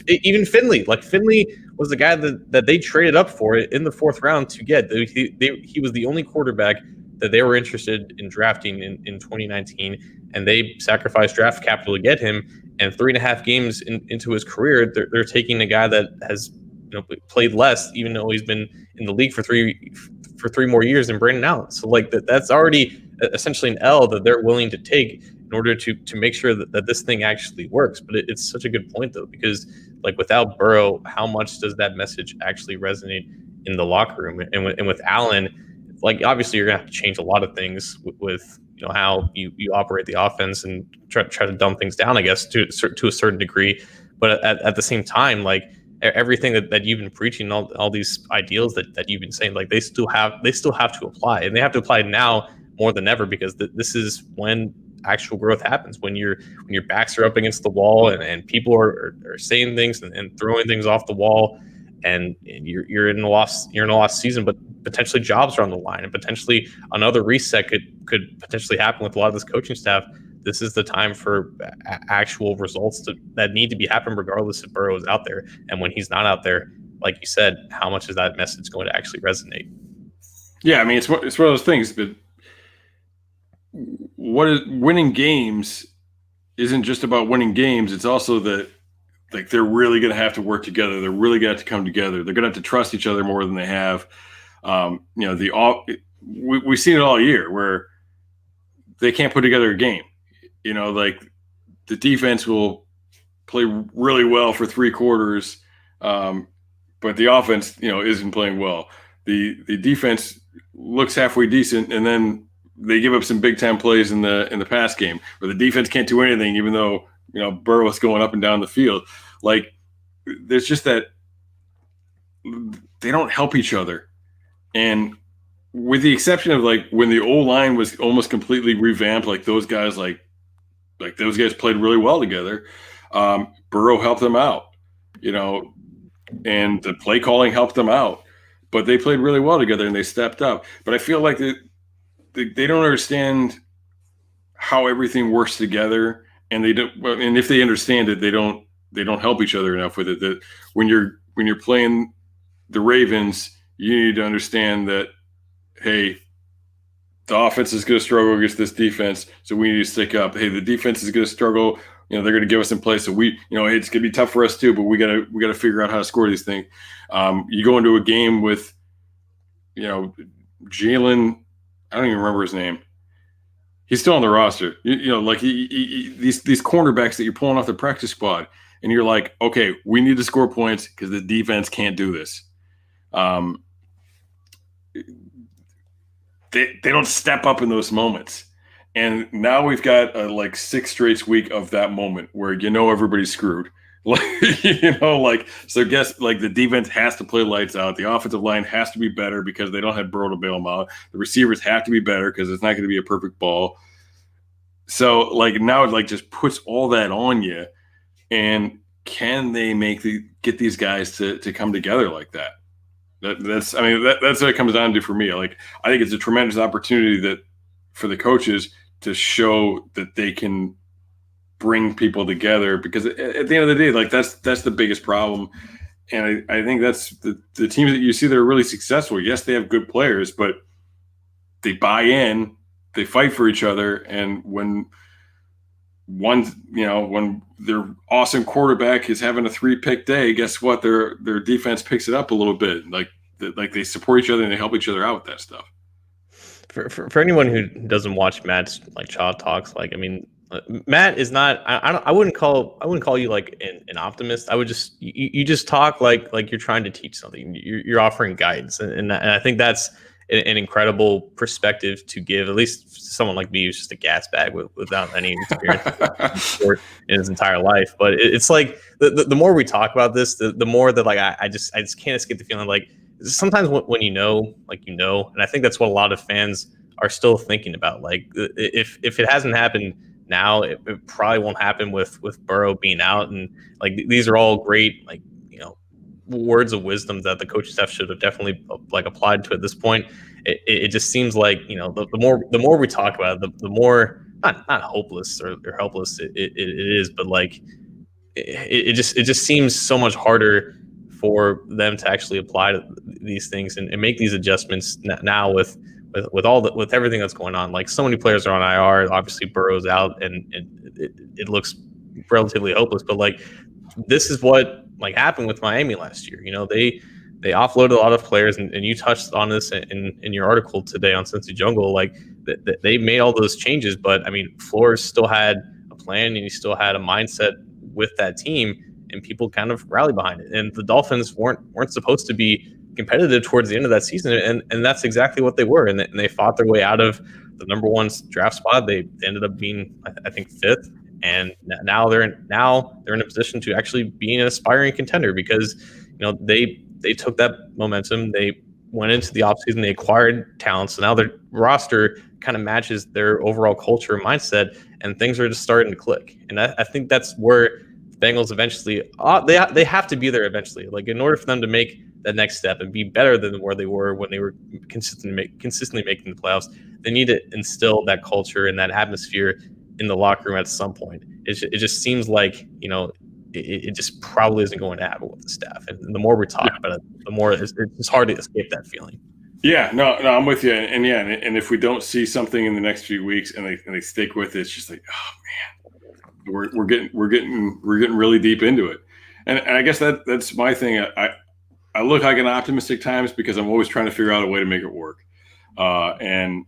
even Finley. Like Finley was the guy that they traded up for in the fourth round to get. He was the only quarterback that they were interested in drafting in 2019, and they sacrificed draft capital to get him. And 3.5 games into his career, they're taking a guy that has played less, even though he's been in the league for three more years than Brandon Allen. So like that's already essentially an L that they're willing to take in order to make sure that this thing actually works. But it's such a good point though, because like without Burrow, how much does that message actually resonate in the locker room? And with Allen, like obviously you're gonna have to change a lot of things with how you operate the offense and try to dumb things down, I guess, to a certain degree. But at the same time, like everything that you've been preaching, all these ideals that you've been saying, like they still have to apply, and they have to apply now more than ever, because this is when actual growth happens, when your backs are up against the wall and people are saying things and throwing things off the wall, and you're in a lost season, but potentially jobs are on the line, and potentially another reset could potentially happen with a lot of this coaching staff. This is the time for actual results that need to be happening regardless if Burrow is out there. And when he's not out there, like you said, how much is that message going to actually resonate? Yeah, I mean, it's one of those things, but winning games isn't just about winning games. It's also that like they're really going to have to work together. They're really going to have to come together. They're going to have to trust each other more than they have. We've seen it all year where they can't put together a game. Like the defense will play really well for 3 quarters, but the offense, isn't playing well. The defense looks halfway decent, and then they give up some big time plays in the pass game where the defense can't do anything, even though Burrow is going up and down the field. Like there's just that they don't help each other. And with the exception of like when the O-line was almost completely revamped, like those guys played really well together. Burrow helped them out, and the play calling helped them out. But they played really well together and they stepped up. But I feel like they don't understand how everything works together, and they don't. And if they understand it, they don't help each other enough with it. That when you're playing the Ravens, you need to understand that, hey, the offense is going to struggle against this defense, so we need to stick up. Hey, the defense is going to struggle. They're going to give us some plays, so it's going to be tough for us too. But we got to figure out how to score these things. You go into a game with, Jalen. I don't even remember his name. He's still on the roster. These cornerbacks that you're pulling off the practice squad, and you're like, okay, we need to score points because the defense can't do this. They don't step up in those moments. And now we've got a 6 straight week of that moment where everybody's screwed. So guess the defense has to play lights out. The offensive line has to be better because they don't have Burrow to bail them out. The receivers have to be better because it's not going to be a perfect ball. So now it just puts all that on you. And can they get these guys to come together like that? That's what it comes down to for me. I think it's a tremendous opportunity for the coaches to show that they can bring people together, because at the end of the day, that's the biggest problem. And I think that's the teams that you see that are really successful. Yes, they have good players, but they buy in, they fight for each other. And when when their awesome quarterback is having a 3-pick day, guess what? Their defense picks it up a little bit. They support each other and they help each other out with that stuff. For anyone who doesn't watch Matt's Child Talks, Matt is not. I wouldn't call you an optimist. I would just you just talk like you're trying to teach something. You're offering guidance, and I think that's an incredible perspective to give, at least someone like me who's just a gas bag without any experience in sport in his entire life. But it's the more we talk about this, the more that I just can't escape the feeling sometimes when and I think that's what a lot of fans are still thinking about. If it hasn't happened now, it probably won't happen with Burrow being out. And these are all great words of wisdom that the coaching staff should have definitely applied to at this point. It just seems the more we talk about it, the more not hopeless or helpless it is, but it just seems so much harder for them to actually apply to these things and make these adjustments now with everything that's going on. So many players are on IR. Obviously Burrow's out, and it looks relatively hopeless. But this is what happened with Miami last year. They offloaded a lot of players, and you touched on this in your article today on Cincy Jungle. They made all those changes, but Flores still had a plan and he still had a mindset with that team, and people kind of rallied behind it. And the Dolphins weren't supposed to be competitive towards the end of that season, and that's exactly what they were. And they fought their way out of the number 1 draft spot. They ended up being, I think, 5th. And now they're in a position to actually be an aspiring contender, because they took that momentum. They went into the offseason, they acquired talent, so now their roster kind of matches their overall culture and mindset, and things are just starting to click. And I think that's where the Bengals eventually they have to be there eventually. In order for them to make that next step and be better than where they were when they were consistently making the playoffs, they need to instill that culture and that atmosphere in the locker room at some point. It just seems it just probably isn't going to happen with the staff. And the more we talk about it, the more it's hard to escape that feeling. Yeah, no, I'm with you. And and if we don't see something in the next few weeks and they stick with it, it's just oh man, we're getting really deep into it. And I guess that's my thing. I look like an optimistic times because I'm always trying to figure out a way to make it work. And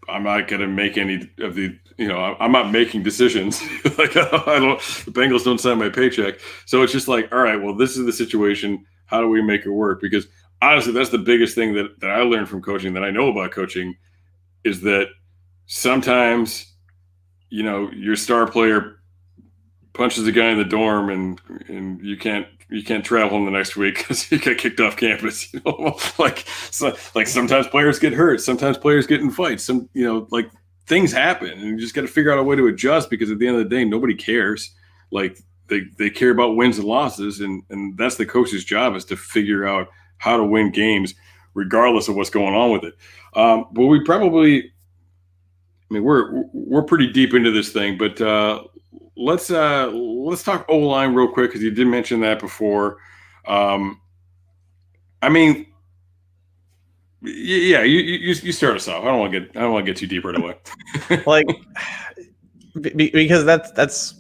I'm not going to make any of the, I'm not making decisions. The Bengals don't sign my paycheck. So it's just all right, well, this is the situation. How do we make it work? Because honestly, that's the biggest thing that I learned from coaching, that I know about coaching, is that sometimes, your star player punches a guy in the dorm, and you can't travel in the next week because you get kicked off campus. Like sometimes players get hurt, sometimes players get in fights. Like things happen, and you just got to figure out a way to adjust because at the end of the day, nobody cares. Like they care about wins and losses, and that's the coach's job, is to figure out how to win games regardless of what's going on with it. But we probably, we're pretty deep into this thing, but let's talk O-line real quick because you did mention that before. You start us off. I don't want to get too deep right away. Like, because that's.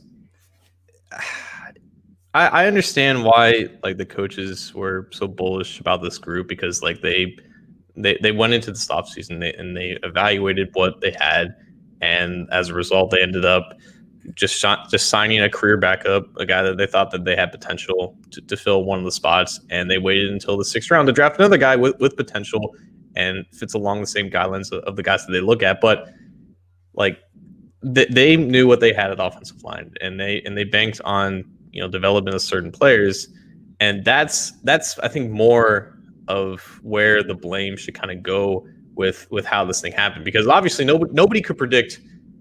I understand why like the coaches were so bullish about this group, because like they went into this offseason and they evaluated what they had, and as a result they ended up just signing a career backup, a guy that they thought that they had potential to fill one of the spots, and they waited until the 6th round to draft another guy with potential and fits along the same guidelines of the guys that they look at. But like they knew what they had at offensive line, and they banked on development of certain players, and that's I think more of where the blame should kind of go with how this thing happened, because obviously nobody could predict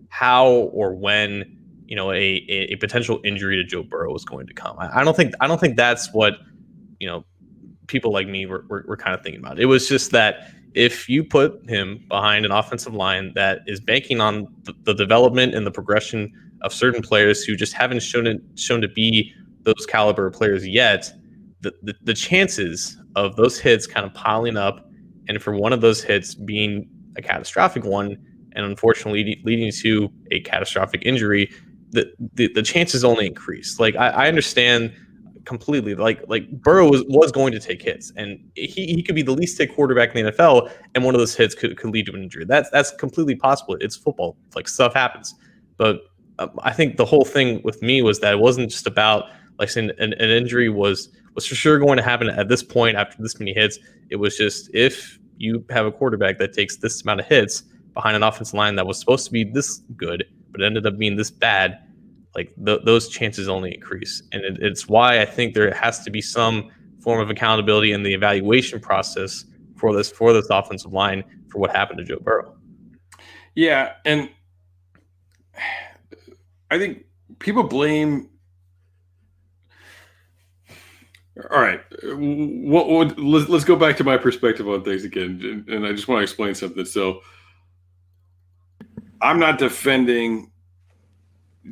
how or when a potential injury to Joe Burrow was going to come. I don't think that's what people like me were kind of thinking about. It was just that if you put him behind an offensive line that is banking on the development and the progression of certain players who just haven't shown to be those caliber players yet, the chances of those hits kind of piling up, and for one of those hits being a catastrophic one, and unfortunately leading to a catastrophic injury, the chances only increase. Like I understand completely. Like Burrow was going to take hits, and he could be the least hit quarterback in the NFL, and one of those hits could lead to an injury. That's completely possible. It's football. Like stuff happens, but I think the whole thing with me was that it wasn't just about like saying an injury was for sure going to happen at this point after this many hits. It was just, if you have a quarterback that takes this amount of hits behind an offensive line that was supposed to be this good but ended up being this bad, like those chances only increase. And it's why I think there has to be some form of accountability in the evaluation process for this offensive line for what happened to Joe Burrow. Yeah, and I think people blame. All right, let's go back to my perspective on things again, and I just want to explain something. So, I'm not defending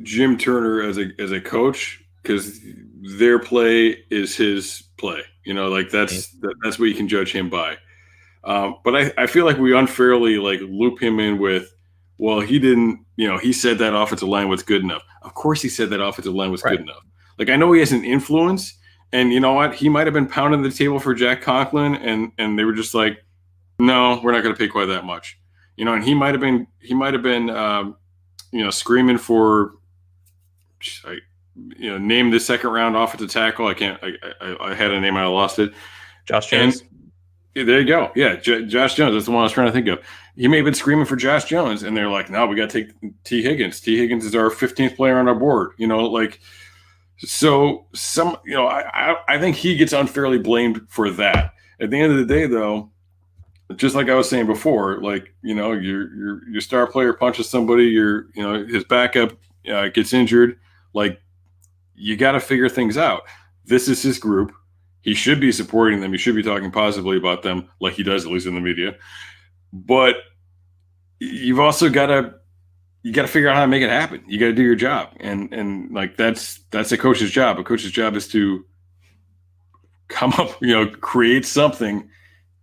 Jim Turner as a coach, because their play is his play. That's what you can judge him by. But I feel like we unfairly loop him in with, well, he didn't, he said that offensive line was good enough. Of course he said that offensive line was good enough. Like, I know he has an influence, and you know what? He might have been pounding the table for Jack Conklin, and they were just like, no, we're not going to pay quite that much. And he might have been screaming for, name the 2nd round offensive tackle. I had a name, I lost it. Josh Jones. And there you go. Yeah, Josh Jones. That's the one I was trying to think of. He may have been screaming for Josh Jones, and they're like, no, we got to take T. Higgins. T. Higgins is our 15th player on our board. So I think he gets unfairly blamed for that. At the end of the day, though, just like I was saying before, your star player punches somebody, his backup gets injured. Like, you got to figure things out. This is his group. He should be supporting them. He should be talking positively about them, like he does, at least in the media. But you've also got to figure out how to make it happen. You got to do your job, and that's a coach's job. A coach's job is to come up, create something,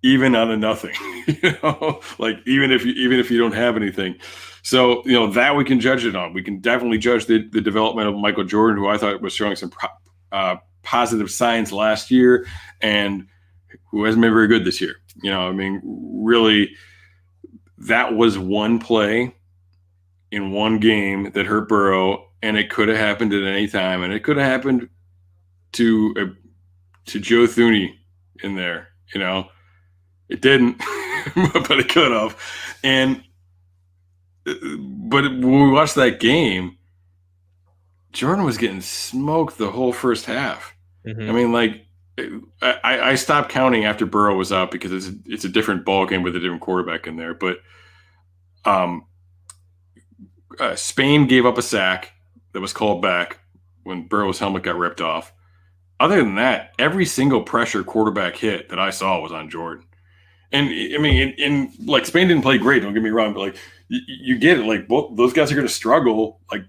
even out of nothing. Even if you don't have anything. So that we can judge it on. We can definitely judge the development of Michael Jordan, who I thought was showing some positive signs last year, and who hasn't been very good this year. Really, that was one play in one game that hurt Burrow, and it could have happened at any time, and it could have happened to Joe Thuney in there. It didn't, but it could have. But when we watched that game, Jordan was getting smoked the whole first half. I Mm-hmm. mean, like, I stopped counting after Burrow was out because it's a different ball game with a different quarterback in there. But um, Spain gave up a sack that was called back when Burrow's helmet got ripped off. Other than that, every single pressure quarterback hit that I saw was on Jordan. And I mean, in like Spain didn't play great. Don't get me wrong, but like you get it. Like both those guys are going to struggle. Like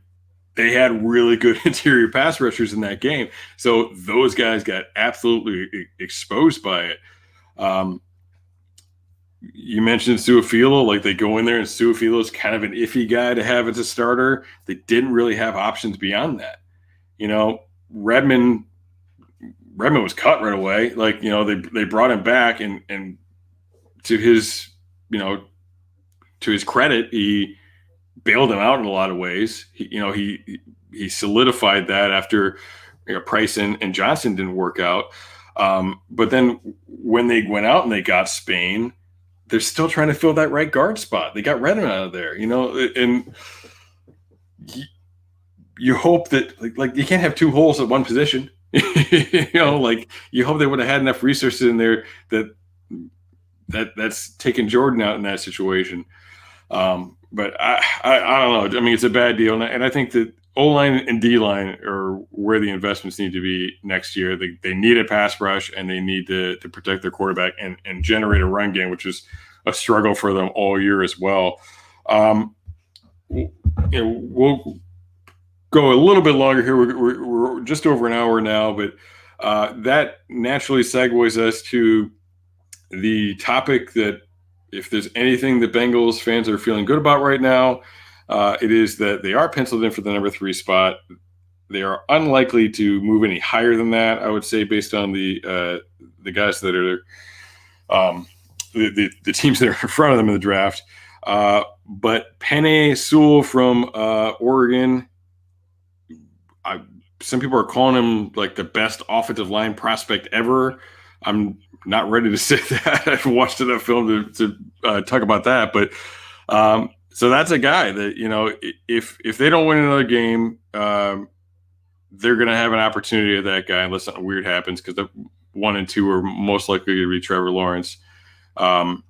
they had really good interior pass rushers in that game, so those guys got absolutely exposed by it. Um, you mentioned Suafilo, like they go in there and Suafilo's kind of an iffy guy to have as a starter. They didn't really have options beyond that. You know, Redmond was cut right away. Like, you know, they brought him back and to his, you know, to his credit, he bailed him out in a lot of ways. He solidified that after, you know, Price and Johnson didn't work out. But then when they went out and they got Spain, they're still trying to fill that right guard spot. They got Redmond out of there, you know, and you hope that like you can't have two holes at one position. You know, like you hope they would have had enough resources in there that's taking Jordan out in that situation. But I don't know. I mean, it's a bad deal, and I think that O-line and D-line are where the investments need to be next year. They need a pass rush, and they need to protect their quarterback and generate a run game, which is a struggle for them all year as well. You know, we'll go a little bit longer here. We're just over an hour now, but that naturally segues us to the topic that if there's anything the Bengals fans are feeling good about right now, it is that they are penciled in for the number 3 spot. They are unlikely to move any higher than that, I would say, based on the guys that are the teams that are in front of them in the draft. But Penei Sewell from Oregon, some people are calling him like the best offensive line prospect ever. I'm not ready to say that. I haven't watched enough film to talk about that. But so that's a guy that, you know, if they don't win another game, they're going to have an opportunity at that guy unless something weird happens, because the 1 and 2 are most likely to be Trevor Lawrence. Well,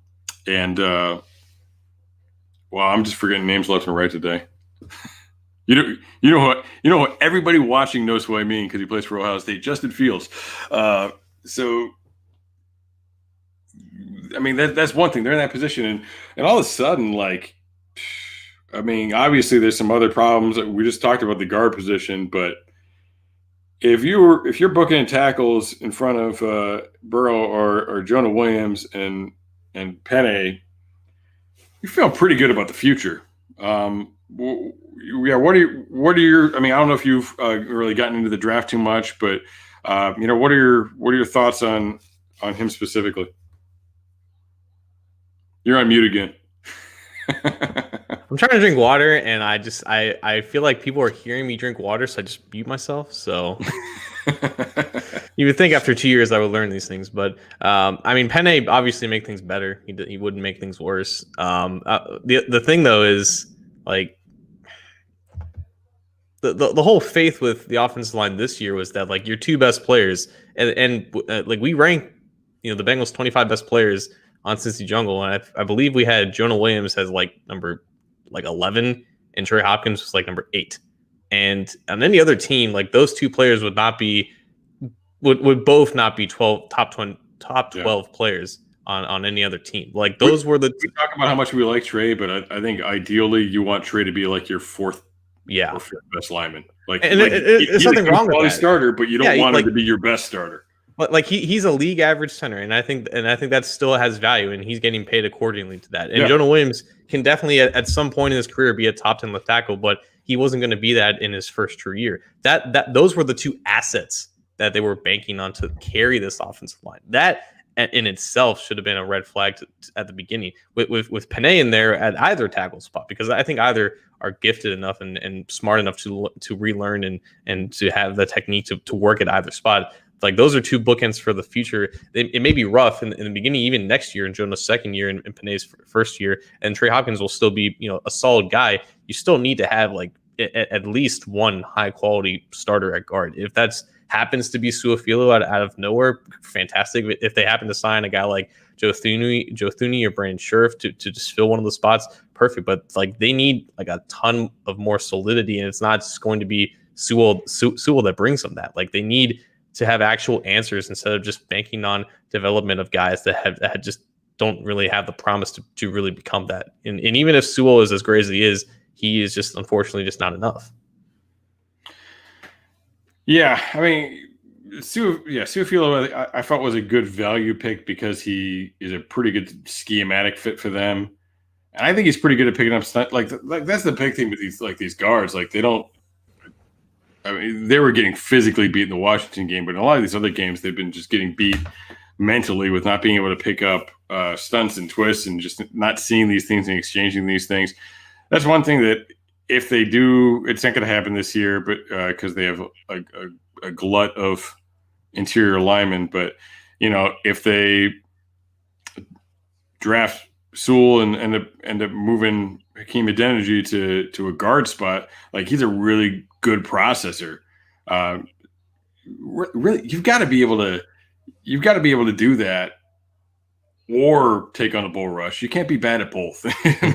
I'm just forgetting names left and right today. You know what? Everybody watching knows who I mean because he plays for Ohio State. Justin Fields. So, I mean, that's one thing. They're in that position, and all of a sudden, like, I mean, obviously there's some other problems. We just talked about the guard position, but if you're booking tackles in front of Burrow or Jonah Williams and Penei, you feel pretty good about the future. Yeah, what are your? I mean, I don't know if you've really gotten into the draft too much, but you know, what are your thoughts on him specifically? You're on mute again. I'm trying to drink water, and I feel like people are hearing me drink water, so I just mute myself. So you would think after 2 years I would learn these things, but I mean, Penei obviously make things better. He wouldn't make things worse. The thing though is like the whole faith with the offensive line this year was that like your 2 best players and like we rank, you know, the Bengals 25 best players on Cincy Jungle, and I believe we had Jonah Williams as like number 11, and Trey Hopkins was like number 8. And on any other team, like those 2 players would both not be top 12 players on any other team. Like those were the. We talk about how much we like Trey, but I think ideally you want Trey to be like your 4th. Yeah, or 5th best lineman. Like, there's nothing wrong with that. Starter, but you don't want him to be your best starter. But like he's a league average center, and I think that still has value, and he's getting paid accordingly to that. And Jonah Williams can definitely at some point in his career be a top 10 left tackle, but he wasn't going to be that in his first true year. Those were the 2 assets that they were banking on to carry this offensive line. That in itself should have been a red flag at the beginning with Penei in there at either tackle spot, because I think either are gifted enough and smart enough to relearn and to have the technique to work at either spot. Like those are 2 bookends for the future. It may be rough in the beginning, even next year in Jonah's second year and Penei's first year, and Trey Hopkins will still be, you know, a solid guy. You still need to have like at least one high quality starter at guard. If that's happens to be Su'a-Filo out of nowhere, fantastic. If they happen to sign a guy like Joe Thuney or Brandon Scherf to just fill one of the spots, perfect. But like they need like a ton of more solidity, and it's not just going to be Sewell that brings them that. Like they need to have actual answers instead of just banking on development of guys that just don't really have the promise to really become that. And even if Sewell is as great as he is just unfortunately just not enough. Yeah, I mean, Su'a-Filo, I thought was a good value pick because he is a pretty good schematic fit for them, and I think he's pretty good at picking up stuff. Like that's the big thing with these guards. Like they don't. I mean, they were getting physically beat in the Washington game, but in a lot of these other games, they've been just getting beat mentally with not being able to pick up stunts and twists and just not seeing these things and exchanging these things. That's one thing that if they do, it's not going to happen this year, but because they have a glut of interior linemen. But if they draft Sewell and end up moving Hakeem Adeniji to a guard spot, like he's a really good processor. Really, you've got to be able to do that or take on a bull rush. You can't be bad at both.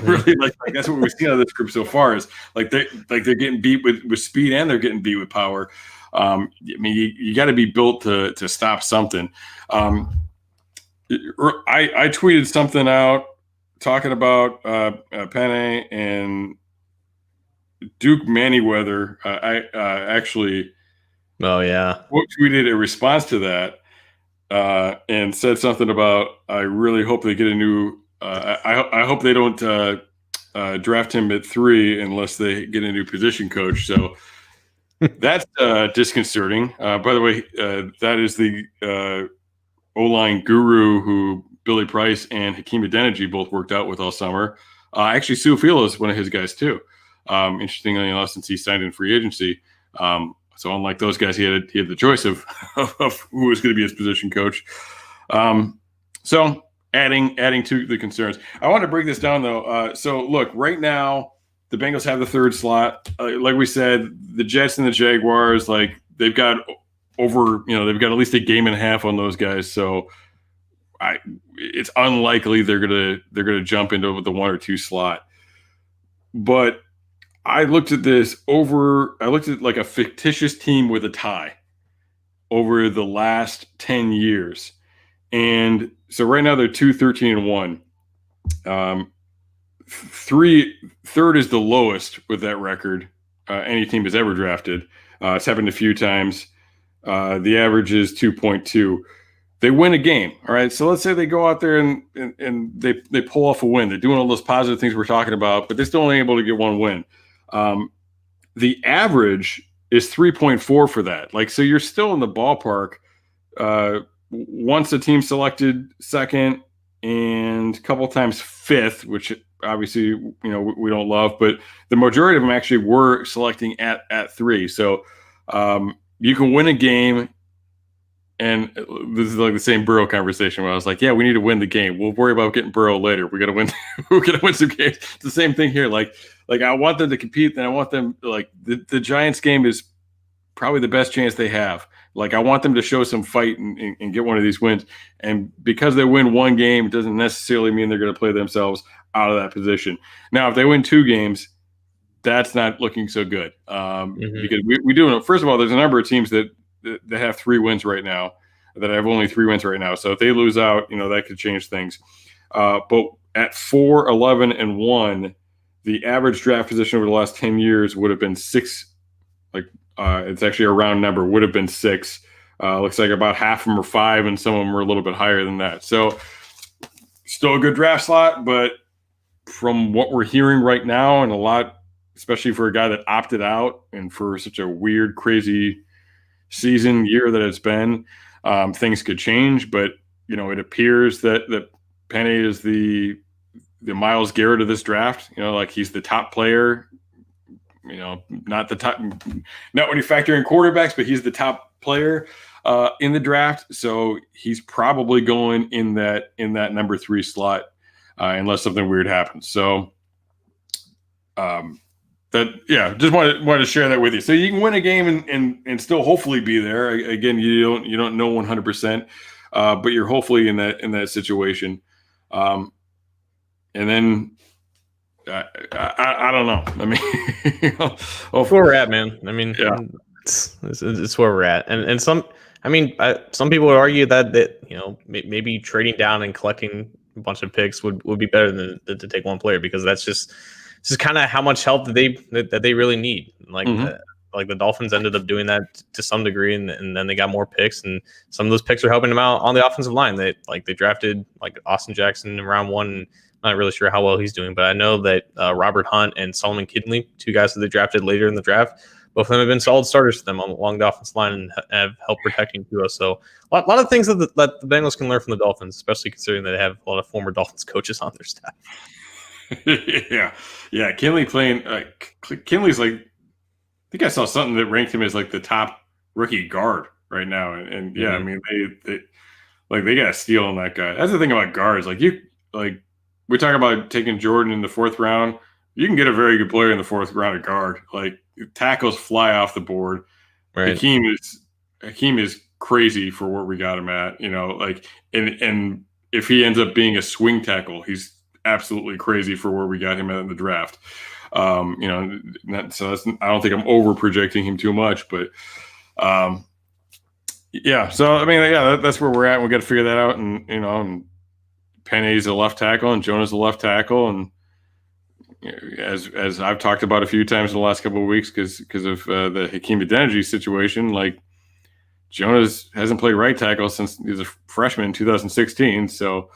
Really, like that's what we've seen out of this group so far is like they're getting beat with speed and they're getting beat with power. I mean, you got to be built to stop something. I tweeted something out talking about Penny and Duke Manyweather. I actually, tweeted a response to that. And said something about, I really hope they get a new. I hope they don't draft him at 3 unless they get a new position coach. So that's disconcerting. By the way, that is the O-line guru who Billy Price and Hakeem Adeniji both worked out with all summer. Actually, Su'a-Filo is one of his guys too. Interestingly enough, since he signed in free agency. So unlike those guys, he had the choice of who was going to be his position coach. So adding to the concerns. I want to break this down though. So look, right now the Bengals have the 3rd slot. Like we said, the Jets and the Jaguars, like they've got they've got at least a game and a half on those guys. So it's unlikely they're gonna jump into the 1 or 2 slot. But I looked at like a fictitious team with a tie over the last 10 years. And so right now they're 2-13-1. Third is the lowest with that record any team has ever drafted. It's happened a few times. The average is 2.2. They win a game. All right. So let's say they go out there and they pull off a win. They're doing all those positive things we're talking about, but they're still only able to get one win. The average is 3.4 for that. Like, so you're still in the ballpark. Once a team selected 2nd and a couple times 5th, which obviously, we don't love, but the majority of them actually were selecting at 3. So, you can win a game. And this is like the same Burrow conversation where I was like, yeah, we need to win the game. We'll worry about getting Burrow later. We got to win. We're going to win some games. It's the same thing here. Like I want them to compete, and I want them like the Giants game is probably the best chance they have. Like I want them to show some fight and get one of these wins. And because they win one game, it doesn't necessarily mean they're going to play themselves out of that position. Now, if they win 2 games, that's not looking so good because we do know. First of all, there's a number of teams that have 3 wins right now, that have only 3 wins right now. So if they lose out, that could change things. But at 4-11-1, the average draft position over the last 10 years would have been 6. It's actually a round number, would have been 6. Looks like about half of them are 5, and some of them are a little bit higher than that. So still a good draft slot, but from what we're hearing right now, and a lot, especially for a guy that opted out and for such a weird, crazy year that it's been, things could change, but it appears that Penny is the Myles Garrett of this draft. Like he's the top player, not the top, not when you factor in quarterbacks, but he's the top player in the draft. So he's probably going in that number 3 slot unless something weird happens. So just wanted to share that with you. So you can win a game and still hopefully be there. Again, you don't know 100%, but you're hopefully in that situation. And then I don't know. I mean, It's where we're at, man. I mean, yeah. it's where we're at, and some people would argue that maybe trading down and collecting a bunch of picks would be better than to take one player, because that's just kind of how much help that they really need. Like like the Dolphins ended up doing that to some degree, and then they got more picks, and some of those picks are helping them out on the offensive line. They drafted like Austin Jackson in round 1. And not really sure how well he's doing, but I know that Robert Hunt and Solomon Kidney, 2 guys that they drafted later in the draft, both of them have been solid starters for them along the offensive line and have helped protecting Tua. So a lot of things that the Bengals can learn from the Dolphins, especially considering that they have a lot of former Dolphins coaches on their staff. yeah. Kinley playing. Kinley's like, I think I saw something that ranked him as like the top rookie guard right now, and yeah, I mean they got a steal on that guy. That's the thing about guards. We talk about taking Jordan in the 4th round. You can get a very good player in the 4th round at guard. Like, tackles fly off the board. Right. Hakeem is crazy for where we got him at. And if he ends up being a swing tackle, he's absolutely crazy for where we got him at in the draft. So I don't think I'm over projecting him too much, but yeah. So I mean, yeah, that's where we're at. We got to figure that out, and Penny's a left tackle and Jonah's a left tackle, and as I've talked about a few times in the last couple of weeks, because of the Hakeem Adeniji situation, like Jonas hasn't played right tackle since he was a freshman in 2016, so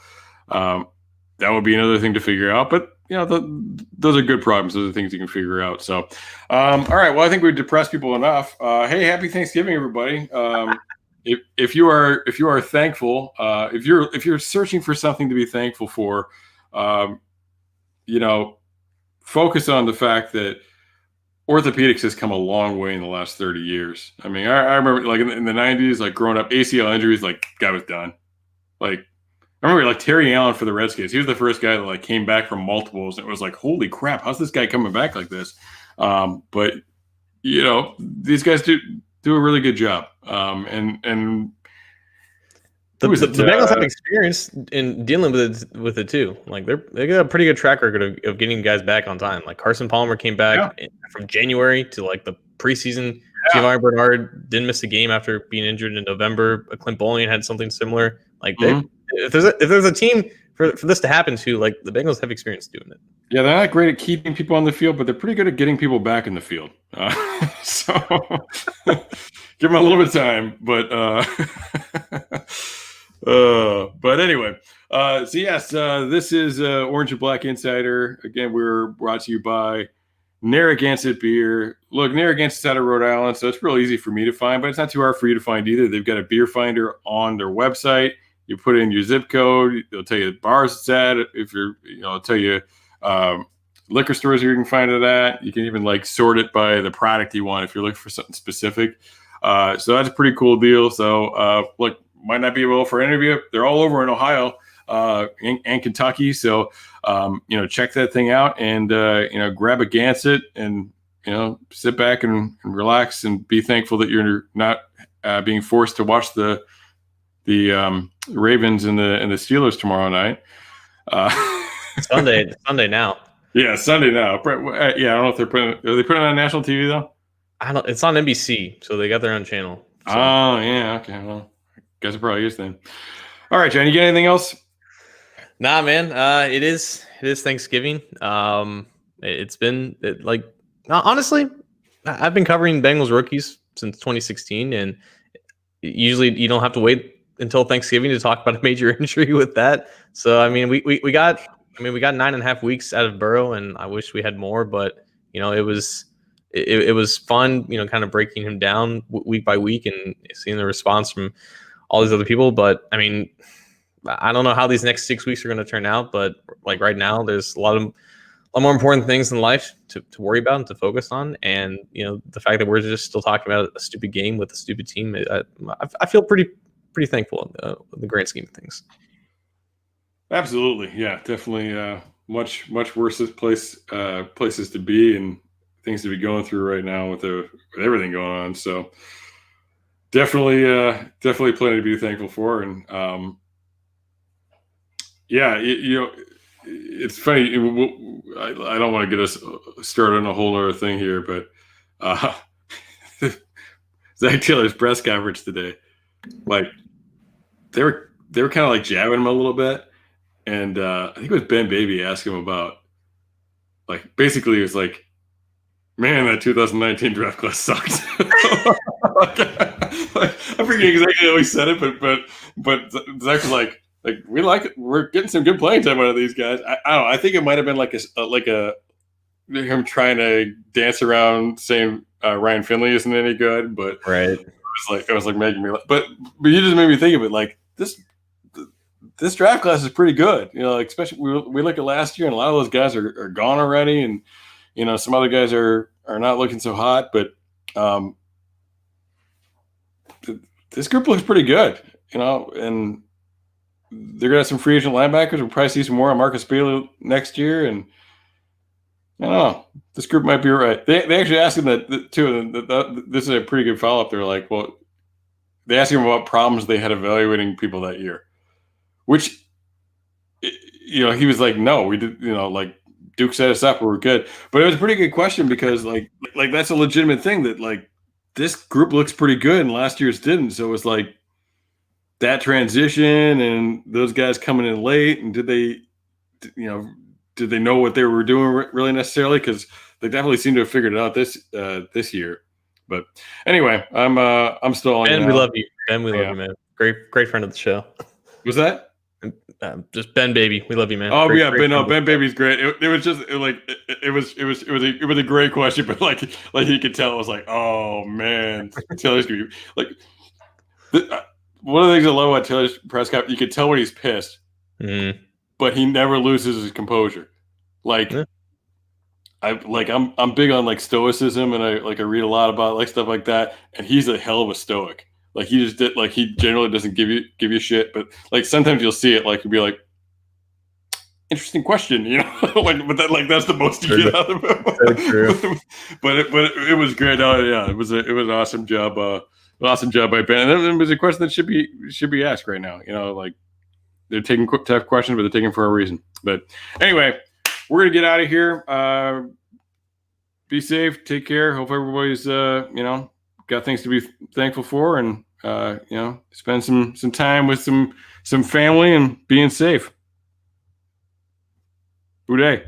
that would be another thing to figure out. But those are good problems. Those are things you can figure out. So, all right. Well, I think we've depressed people enough. Hey, happy Thanksgiving, everybody. If you are thankful, if you're searching for something to be thankful for, focus on the fact that orthopedics has come a long way in the last 30 years. I mean, I remember like in the 90s, like growing up, ACL injuries, like guy was done. Like I remember like Terry Allen for the Redskins. He was the first guy that like came back from multiples, and it was like, holy crap, how's this guy coming back like this? But these guys do a really good job. And the Bengals have experience in dealing with it too. Like they got a pretty good track record of getting guys back on time. Like Carson Palmer came back from January to like the preseason. Giovanni Bernard didn't miss a game after being injured in November. Clint Bolian had something similar. Like if there's a team for this to happen to, like the Bengals have experience doing it. Yeah, they're not great at keeping people on the field, but they're pretty good at getting people back in the field. So give them a little bit of time, but anyway. So yes, this is Orange and Black Insider. Again, we're brought to you by Narragansett Beer. Look, Narragansett's out of Rhode Island, so it's real easy for me to find, but it's not too hard for you to find either. They've got a beer finder on their website. You put in your zip code, they'll tell you the bars it's at. If you're, it'll tell you liquor stores you can find it at. You can even like sort it by the product you want if you're looking for something specific. So that's a pretty cool deal. So look, might not be able for any of you. They're all over in Ohio and Kentucky. So check that thing out and grab a Gansett and sit back and relax and be thankful that you're not being forced to watch the Ravens and the Steelers tomorrow night. Sunday now. Yeah, Sunday now. I don't know if are they putting it on national TV though? It's on NBC, so they got their own channel. So. Oh yeah, okay. Well, I guess it probably is then. All right, John, you got anything else? Nah, man. It is Thanksgiving. Honestly, I've been covering Bengals rookies since 2016, and usually you don't have to wait until Thanksgiving to talk about a major injury with that. So I mean, we got 9.5 weeks out of Burrow, and I wish we had more, but it was fun, kind of breaking him down week by week and seeing the response from all these other people. But I mean, I don't know how these next 6 weeks are going to turn out, but like right now, there's a lot more important things in life to worry about and to focus on. And the fact that we're just still talking about a stupid game with a stupid team, I feel pretty thankful in the grand scheme of things. Absolutely, yeah, definitely. Much worse places to be, and I things to be going through right now with everything going on. So definitely plenty to be thankful for. And it's funny. I don't want to get us started on a whole other thing here, but Zach Taylor's press conference today, like they were kind of like jabbing him a little bit, and I think it was Ben Baby asked him about, like, basically it was like, man, that 2019 draft class sucked. I forget exactly how he said it, but Zach was like we like it. We're getting some good playing time out of these guys. I don't know. I think it might have been like him trying to dance around saying Ryan Finley isn't any good, but right. It was like making me. But you just made me think of it. Like this draft class is pretty good. You know, like, especially we look at last year, and a lot of those guys are gone already, and you know, some other guys are not looking so hot, but this group looks pretty good, you know, and they're gonna have some free agent linebackers. We'll probably see some more on Marcus Bailey next year, and I don't know. This group might be right. They actually asked him that too. And this is a pretty good follow up. They're like, well, they asked him about problems they had evaluating people that year, which, you know, he was like, no, we did, you know, like Duke set us up, we were good. But it was a pretty good question because like that's a legitimate thing that like this group looks pretty good and last year's didn't. So it was like that transition and those guys coming in late, and did they know what they were doing really necessarily? Because they definitely seem to have figured it out this year. But anyway, I'm still on. Ben, we love you. Ben, we love you, man. Great friend of the show. Was that? Just Ben Baby, we love you, man. Oh great Ben Baby's great. It was just it was a great question, but like you could tell it was like, oh man, Taylor's gonna be like. One of the things I love about Taylor's press conference, you could tell when he's pissed, but he never loses his composure. Like, I'm big on like stoicism, and I read a lot about like stuff like that. And he's a hell of a stoic. Like he generally doesn't give you shit, but like sometimes you'll see it. Like he'll be like, interesting question, you know, that's the most you get out of him. So true. but it was great. Oh yeah, it was an awesome job. Awesome job by Ben. And it was a question that should be asked right now. You know, like they're taking tough questions, but they're taking for a reason. But anyway, we're gonna get out of here. Be safe. Take care. Hope everybody's got things to be thankful for, and spend some time with some family and being safe. Good day.